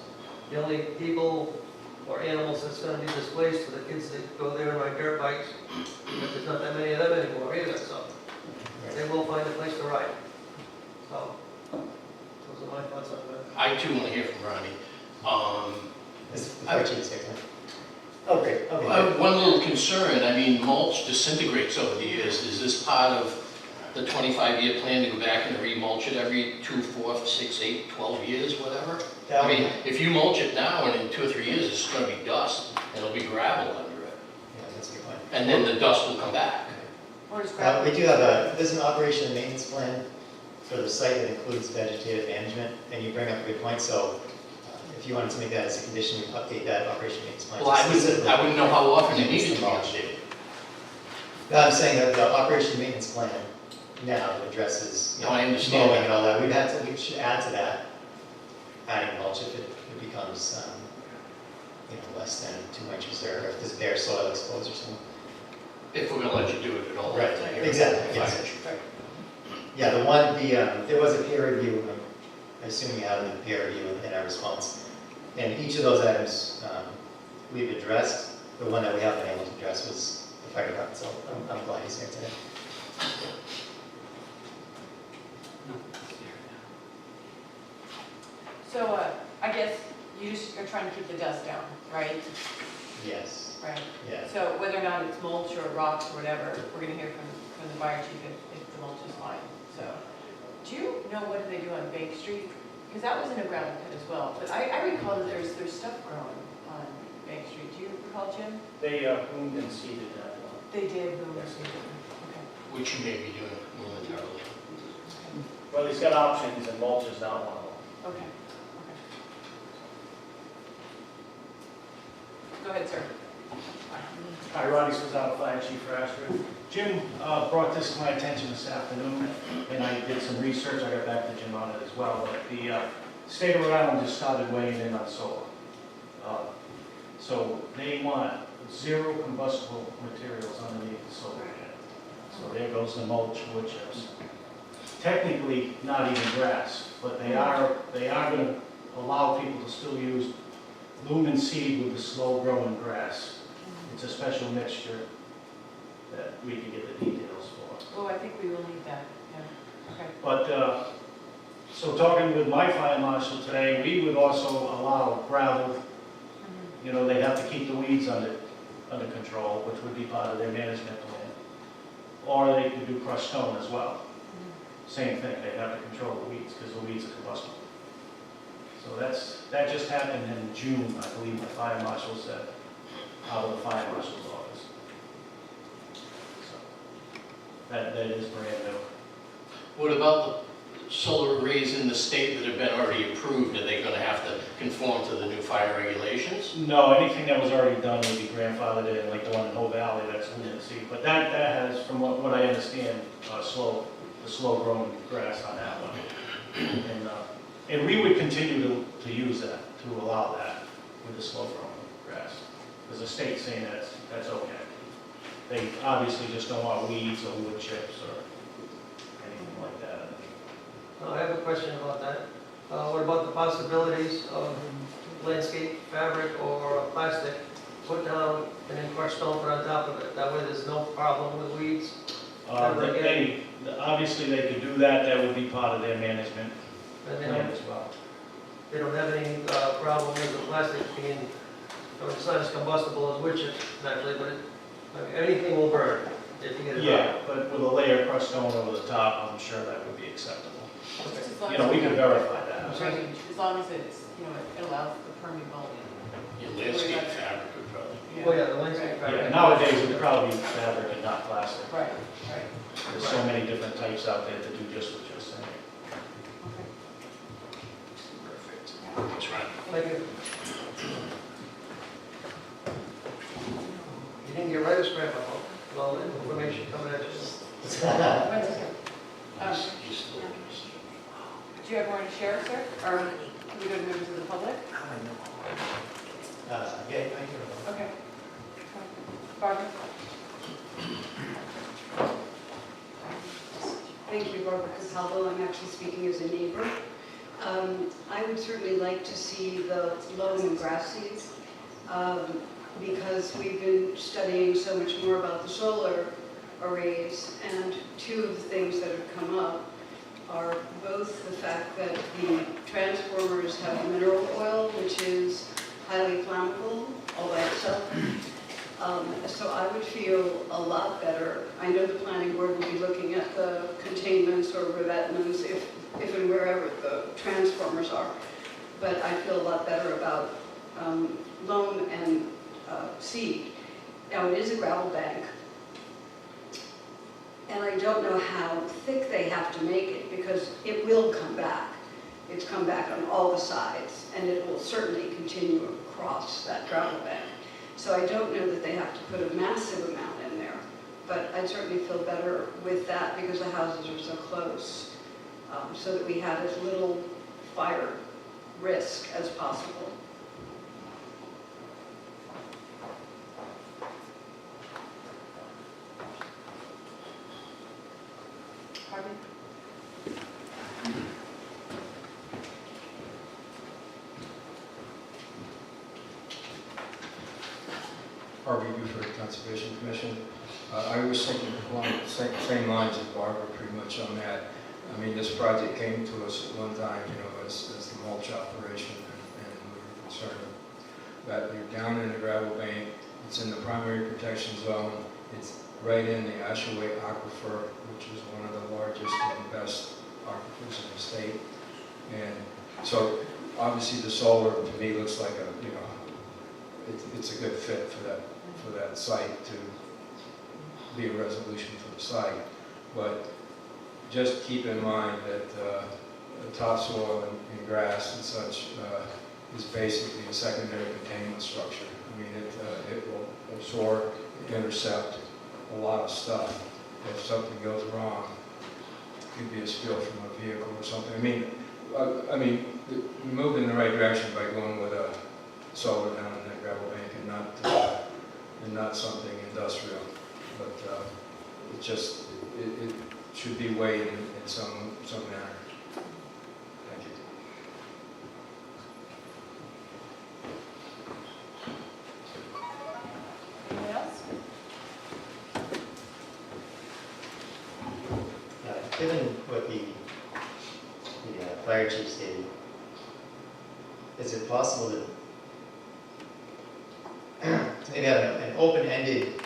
The only people or animals that's going to be displaced are the kids that go there and ride dirt bikes. But there's not that many of them anymore either, so they will find a place to ride. So, those are my thoughts on that. I too want to hear from Ronnie. Is the fire chief second? Oh, great, okay. One little concern, I mean, mulch disintegrates over the years. Is this part of the 25-year plan to go back and remulch it every 2, 4, 6, 8, 12 years, whatever? I mean, if you mulch it now and in 2 or 3 years, it's going to be dust, and it'll be gravel under it. Yeah, that's a good point. And then the dust will come back. We do have there's an operation and maintenance plan for the site that includes vegetative management, and you bring up a good point, so if you wanted to make that as a condition, we update that operation and maintenance plan. Well, I wouldn't know how often it needs to be updated. No, I'm saying that the operation and maintenance plan now addresses, you know, No, I understand mowing that. and all that. We should add to that, adding mulch if it becomes, you know, less than 2 inches, or if there's bare soil exposed or something. If we're going to let you do it at all. Right, exactly, yes. Yeah, there was a peer review, I assume you have a peer review in our response. And each of those items we've addressed. The one that we haven't been able to address was the fire department, so I'm glad he's here today. So, I guess you just are trying to keep the dust down, right? Yes. Right. Yeah. So whether or not it's mulch or rocks or whatever, we're gonna hear from the fire chief if the mulch is fine, so. Do you know what do they do on Bank Street? Because that was in a gravel pit as well, but I recall that there's stuff growing on Bank Street. Do you recall, Jim? They boomed and seeded that one. They did boom or seed it. Okay. Which you may be doing momentarily. Well, he's got options, and mulch is not one of them. Okay. Go ahead, sir. Hi, Ronnie Swazzano, Fire Chief for Ashford. Jim brought this to my attention this afternoon, and I did some research. I got back to Jim on it as well. But the state of Rhode Island just started weighing in on solar. So they want 0 combustible materials underneath the solar panel. So there goes the mulch, wood chips. Technically, not even grass, but they are going to allow people to still use lumen seed with the slow-growing grass. It's a special mixture that we can get the details for. Oh, I think we will need that, yeah, okay. But, so talking with my fire marshal today, we would also allow gravel. You know, they have to keep the weeds under control, which would be part of their management plan. Or they could do crushed stone as well. Same thing, they have to control the weeds, because the weeds are combustible. So that just happened in June, I believe the fire marshal said, out of the fire marshal's office. So that is brand new. What about the solar arrays in the state that have been already approved? Are they going to have to conform to the new fire regulations? No, anything that was already done would be grandfathered in, like the one in Hope Valley, that's lumen seed. But that has, from what I understand, the slow-growing grass on that one. And we would continue to use that, to allow that with the slow-growing grass. Because the state's saying that's okay. They obviously just don't want weeds or wood chips or anything like that. I have a question about that. What about the possibilities of landscape fabric or plastic put down and then crushed stone put on top of it? That way there's no problem with weeds? Obviously they could do that. That would be part of their management plan as well. They don't have any problem with the plastic being, it's not as combustible as wood chips naturally, but anything will burn if you get it Yeah, dry. but with a layer of crushed stone over the top, I'm sure that would be acceptable. Just as long You know, as we it's can verify that. drainage, as long as it's, it allows the permeable Your landscape fabric would probably. Well, yeah, the landscape Yeah, fabric. nowadays it would probably be fabric and not plastic. Right, right. There's so many different types out there to do just what you're saying. Perfect. Thanks, Ron. Thank you. You didn't get right as grandma, a lot of information coming at you. One second. Do you have more to share, sir? Or can we go to members of the public? Yeah, I can. Okay. Barbara? Thank you, Barbara Casalvo. I'm actually speaking as a neighbor. I would certainly like to see the loam and grass seeds because we've been studying so much more about the solar arrays, and two of the things that have come up are both the fact that the transformers have mineral oil, which is highly flammable all by itself. So I would feel a lot better. I know the planning board will be looking at the containments or revetments if and wherever the transformers are. But I feel a lot better about loam and seed. Now it is a gravel bank. And I don't know how thick they have to make it because it will come back. It's come back on all the sides and it will certainly continue across that gravel bank. So I don't know that they have to put a massive amount in there, but I'd certainly feel better with that because the houses are so close, so that we have as little fire risk as possible. Pardon? Harvey Buford, Conservation Commission. I was thinking along the same lines as Barbara pretty much on that. I mean, this project came to us at one time, you know, as the mulch operation, and we were concerned that you're down in the gravel bank, it's in the primary protection zone, it's right in the Ashaway Aquifer, which is one of the largest and best aquifers in the state. And so, obviously the solar to me looks like a, you know, it's a good fit for that site to be a resolution for the site. But just keep in mind that the topsoil and grass and such is basically a secondary containment structure. I mean, it will absorb, intercept a lot of stuff. If something goes wrong, it could be a spill from a vehicle or something. I mean, we moved in the right direction by going with a solar down in that gravel bank and not something industrial. But it just it should be weighed in some manner. Thank you. Anyone else? Given what the fire chief stated, is it possible to maybe have an open-ended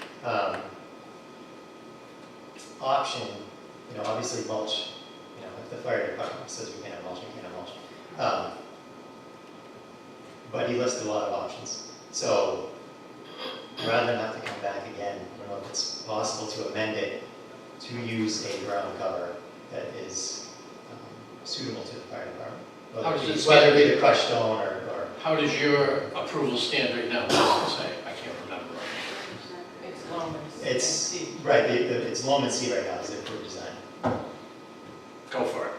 option? You know, obviously mulch, you know, if the fire department says we can't have mulch, we can't have mulch. But he listed a lot of options. So rather than have to come back again, I don't know if it's possible to amend it to use a ground cover that is suitable to the fire department. How does it Whether it stand? be the crushed stone or How does your approval stand right now? What does it say? I can't remember. It's loam and it's, seed. right, it's loam and seed right now is the approved design. Go for it.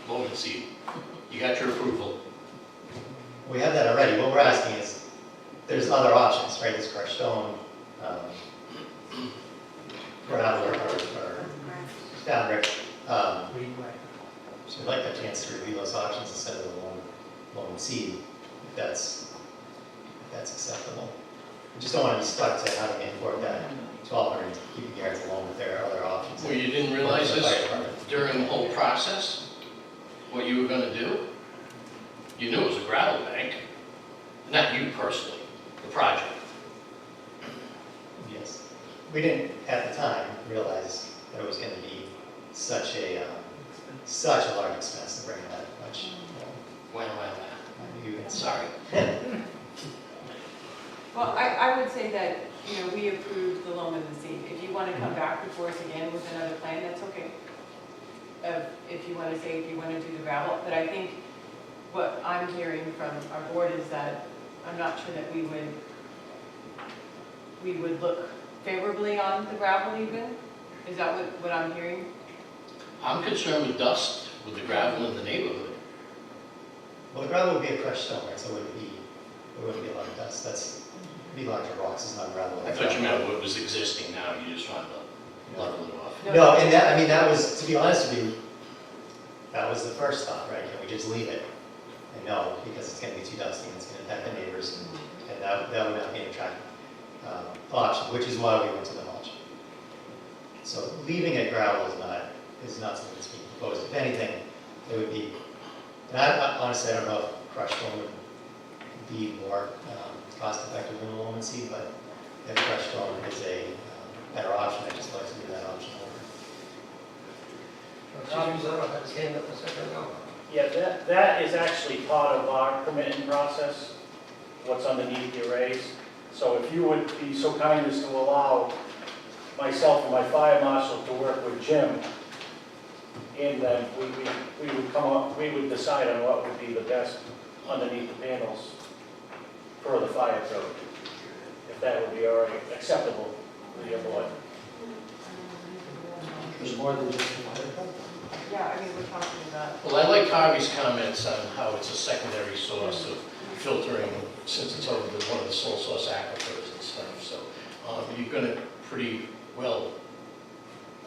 Loam and seed. You got your approval. We have that already. What we're asking is, there's other options, right? There's crushed stone, gravel or fabric. So we'd like a chance to review those options instead of the loam and seed, if that's acceptable. We just don't want to be stuck to having to import that 1,200 cubic yards of loam if there are other options. Well, you didn't realize For the this fire department. during the whole process? What you were gonna do? You knew it was a gravel bank. Not you personally, the project. Yes. We didn't, at the time, realize that it was going to be such a large expense to bring that much. Well. you can. Sorry. Well, I would say that, you know, we approved the loam and the seed. If you want to come back before us again with another plan, that's okay. If you want to say, if you want to do the gravel, but I think what I'm hearing from our board is that I'm not sure that we would look favorably on the gravel even. Is that what I'm hearing? I'm concerned with dust, with the gravel in the neighborhood. Well, the gravel would be a crushed stone, right, so there wouldn't be a lot of dust. It'd be larger rocks, it's not gravel. I thought you meant what was existing now, you just wanted to level it off. No, and that, I mean, that was, to be honest with you, that was the first thought, right? Can we just leave it? And no, because it's gonna be too dusty, and it's gonna impact the neighbors, and that would not be an attractive option, which is why we went to the mulch. So leaving it gravel is not something that's being proposed. If anything, it would be, and honestly, I don't know if crushed stone would be more cost effective than loam and seed, but if crushed stone is a better option, I just like to do that option over. Chief Zotto had his hand up a second ago. Yeah, that is actually part of our permitting process, what's underneath the arrays. So if you would be so kind as to allow myself and my fire marshal to work with Jim, and then we would decide on what would be the best underneath the panels for the fire code, if that would be all right, acceptable to the board. There's more than just the water pump. Yeah, I mean, we're talking about. Well, I like Harvey's comments on how it's a secondary source of filtering, since it's over one of the sole source aquifers and stuff, so you're gonna pretty well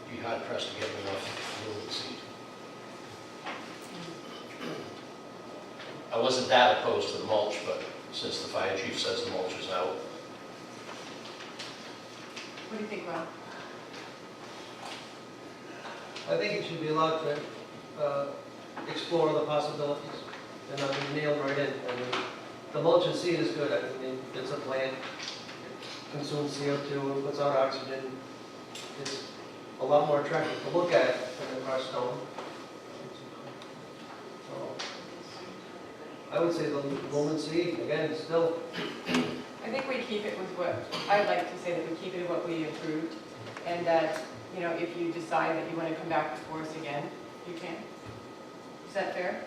be hard pressed to get enough loam and seed. I wasn't that opposed to the mulch, but since the fire chief says the mulch is out. What do you think, Ron? I think it should be allowed to explore the possibilities and not be nailed right in. I mean, the mulch and seed is good. I mean, it's a plant, it consumes CO2, it puts out oxygen. It's a lot more attractive to look at than the crushed stone. So, I would say the loam and seed, again, still. I think we keep it with what, I'd like to say that we keep it with what we approved, and that, you know, if you decide that you want to come back before us again, you can. Is that fair?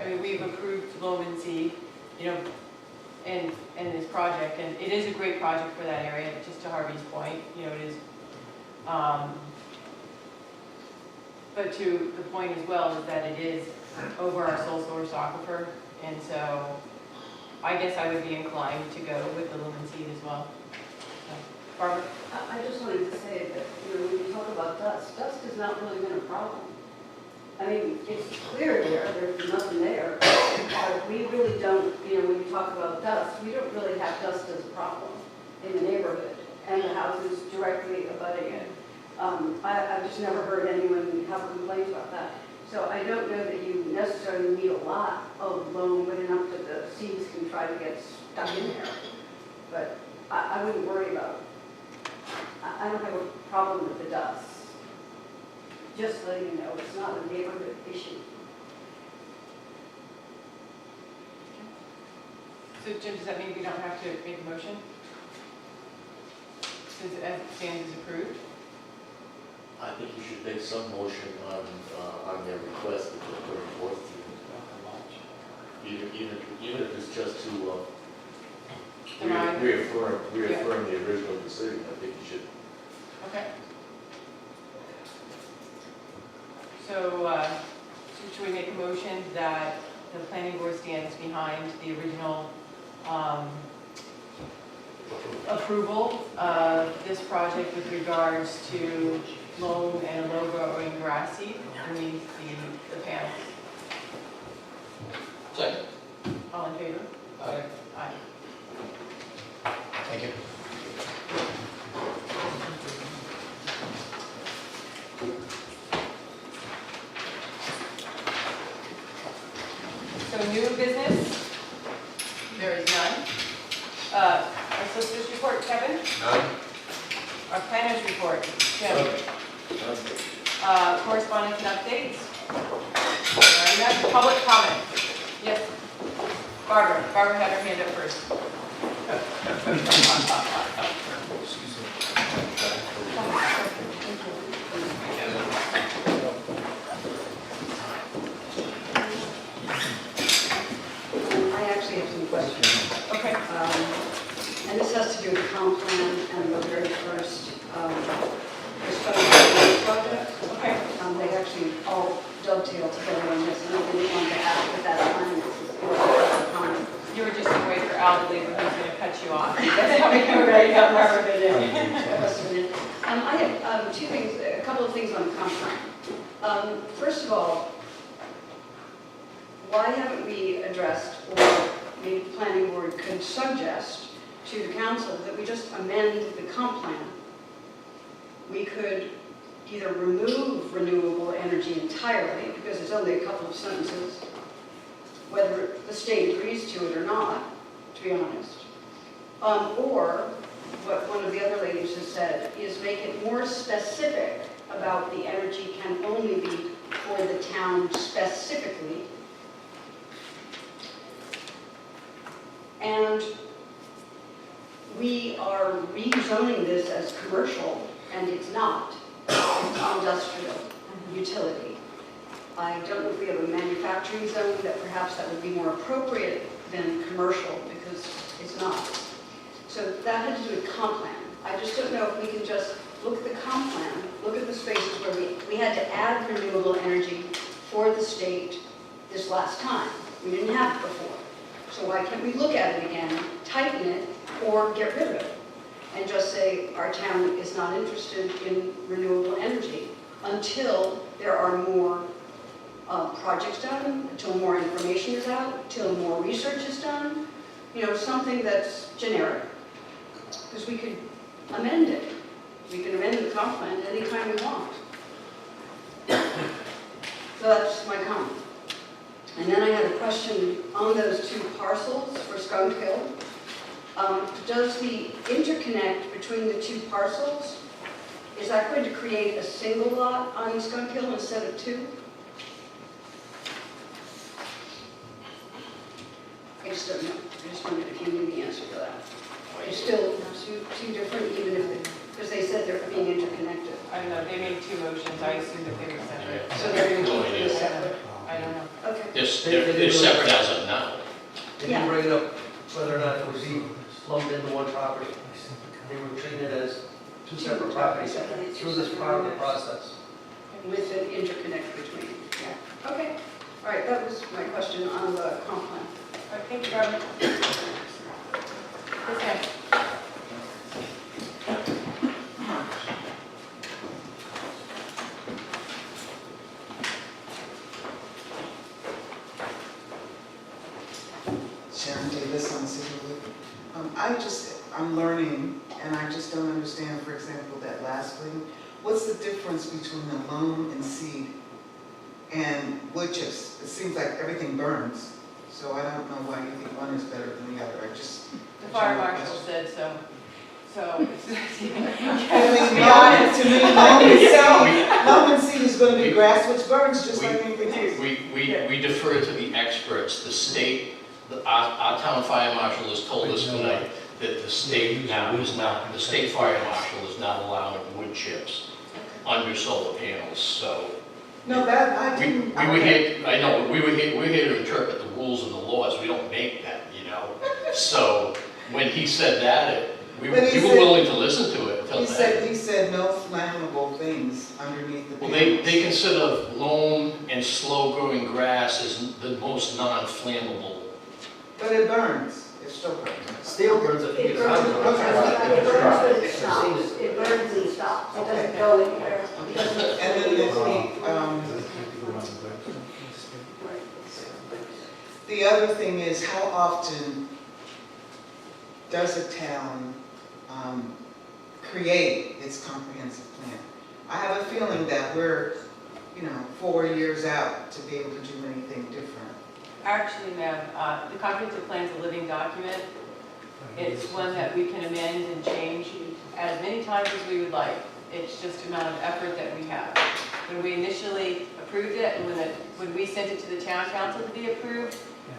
I mean, we've approved loam and seed, you know, in this project, and it is a great project for that area, just to Harvey's point, you know, it is. But to the point as well is that it is over our sole source aquifer, and so I guess I would be inclined to go with the loam and seed as well. So, Barbara? I just wanted to say that, you know, when you talk about dust has not really been a problem. I mean, it's clear there's nothing there, but we really don't, you know, when you talk about dust, we don't really have dust as a problem in the neighborhood and the houses directly abutting it. I've just never heard anyone have complaints about that. So I don't know that you necessarily need a lot of loam, but enough that the seeds can try to get stuck in there. But I wouldn't worry about it. I don't have a problem with the dust. Just letting you know, it's not a neighborhood issue. So Jim, does that mean we don't have to make a motion? Since as it stands is approved? I think you should make some motion on their request that they're putting forth to you. Even if it's just to reaffirm the original decision, I think you should. Okay. So should we make a motion that the planning board stands behind the original approval of this project with regards to loam and low-growing grass seed underneath the panels? Second. All in favor? Aye. Aye. Thank you. So new business, there is none. Our solicitor's report, Kevin? None. Our planner's report, Jim? Correspondence and updates? All right, public comment. Yes. Barbara had her hand up first. I actually have some questions. Okay. And this has to do with the comp plan and the very first response project. Okay. They actually all dovetail together on this, and I didn't want to ask at that time. This is comment. You were just going to wait for Al to leave, and he's going to cut you off. That's how we go right now, Barbara. I have two things, a couple of things on the comp plan. First of all, why haven't we addressed, or maybe the planning board could suggest to the council that we just amend the comp plan? We could either remove renewable energy entirely, because it's only a couple of sentences, whether the state agrees to it or not, to be honest. Or, what one of the other ladies has said, is make it more specific about the energy can only be for the town specifically. And we are rezoning this as commercial, and it's not. It's industrial utility. I don't know if we have a manufacturing zone that perhaps that would be more appropriate than commercial, because it's not. So that had to do with comp plan. I just don't know if we can just look at the comp plan, look at the spaces where we had to add renewable energy for the state this last time. We didn't have it before. So why can't we look at it again, tighten it, or get rid of it? And just say our town is not interested in renewable energy until there are more projects done, until more information is out, until more research is done. You know, something that's generic. Because we could amend it. We can amend the comp plan anytime we want. So that's my comment. And then I had a question on those two parcels for Skunk Hill. Does the interconnect between the two parcels, is that going to create a single lot on Skunk Hill instead of two? I just don't know. I just wondered if you knew the answer to that. They're still two different, even if, because they said they're being interconnected. I don't know, they made two motions, I assumed that they were separate. So they're going to keep it separate? I don't know. Okay. They're separate as of now. They didn't bring it up whether or not it would be lumped into one property. They were treated as two separate properties through this part of the process. With an interconnect between, yeah. Okay, all right, that was my question on the comp plan. All right, thank you, Barbara. Okay. Sharon Davis on Cedarwood. I'm learning, and I just don't understand, for example, that last thing. What's the difference between the loam and seed and wood chips? It seems like everything burns, so I don't know why you think one is better than the other. The fire marshal said so. So, to me, loam and seed is going to be grass, which burns just like anything else. We defer to the experts. The state, our town fire marshal has told us tonight that the state now is not, the state fire marshal is not allowing wood chips under solar panels, so. No, that, I didn't. We were here, I know, we're here to interpret the rules and the laws. We don't make that, you know? So when he said that, we were willing to listen to it until then. He said no flammable things underneath the Well, panels. they consider loam and slow-growing grass as the most non-flammable. But it burns. It still burns. Steel burns if you It get burns. hot. Okay. It stops. It burns and stops. It doesn't go anywhere. And then there's the other thing is, how often does a town create its comprehensive plan? I have a feeling that we're, 4 years out to be able to do anything different. actually, ma'am, the comprehensive plan is a living document. It's one that we can amend and change as many times as we would like. It's just the amount of effort that we have. When we initially approved it, and when we sent it to the town council to be approved,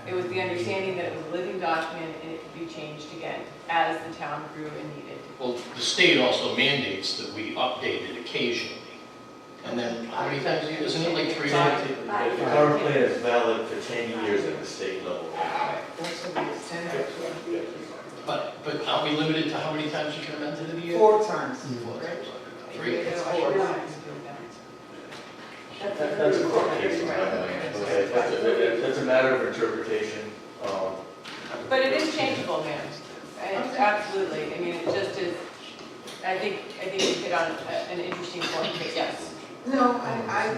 it was the understanding that it was a living document and it could be changed again as the town grew and needed. Well, the state also mandates that we update it occasionally. And then, how many times, isn't it like 3 times? The current plan is valid for 10 years at the state level. That's what it is, 10 years. But aren't we limited to how many times you can amend it in a year? 4 times. 3? It's 4 times. That's a court case, in my mind. Okay, that's a matter of interpretation. But it is changeable, ma'am. It's absolutely, I mean, it just is, I think you hit on an interesting point, but yes. No, I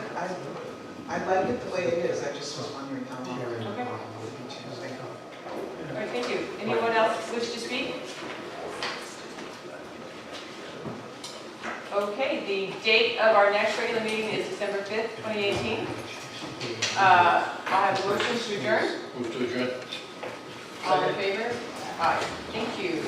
like it the way it is, I just was wondering how long. Okay. All right, thank you. Anyone else wish to speak? Okay, the date of our next regular meeting is December 5th, 2018. I'll have a motion to adjourn. Move to adjourn. All in favor? Aye. Thank you.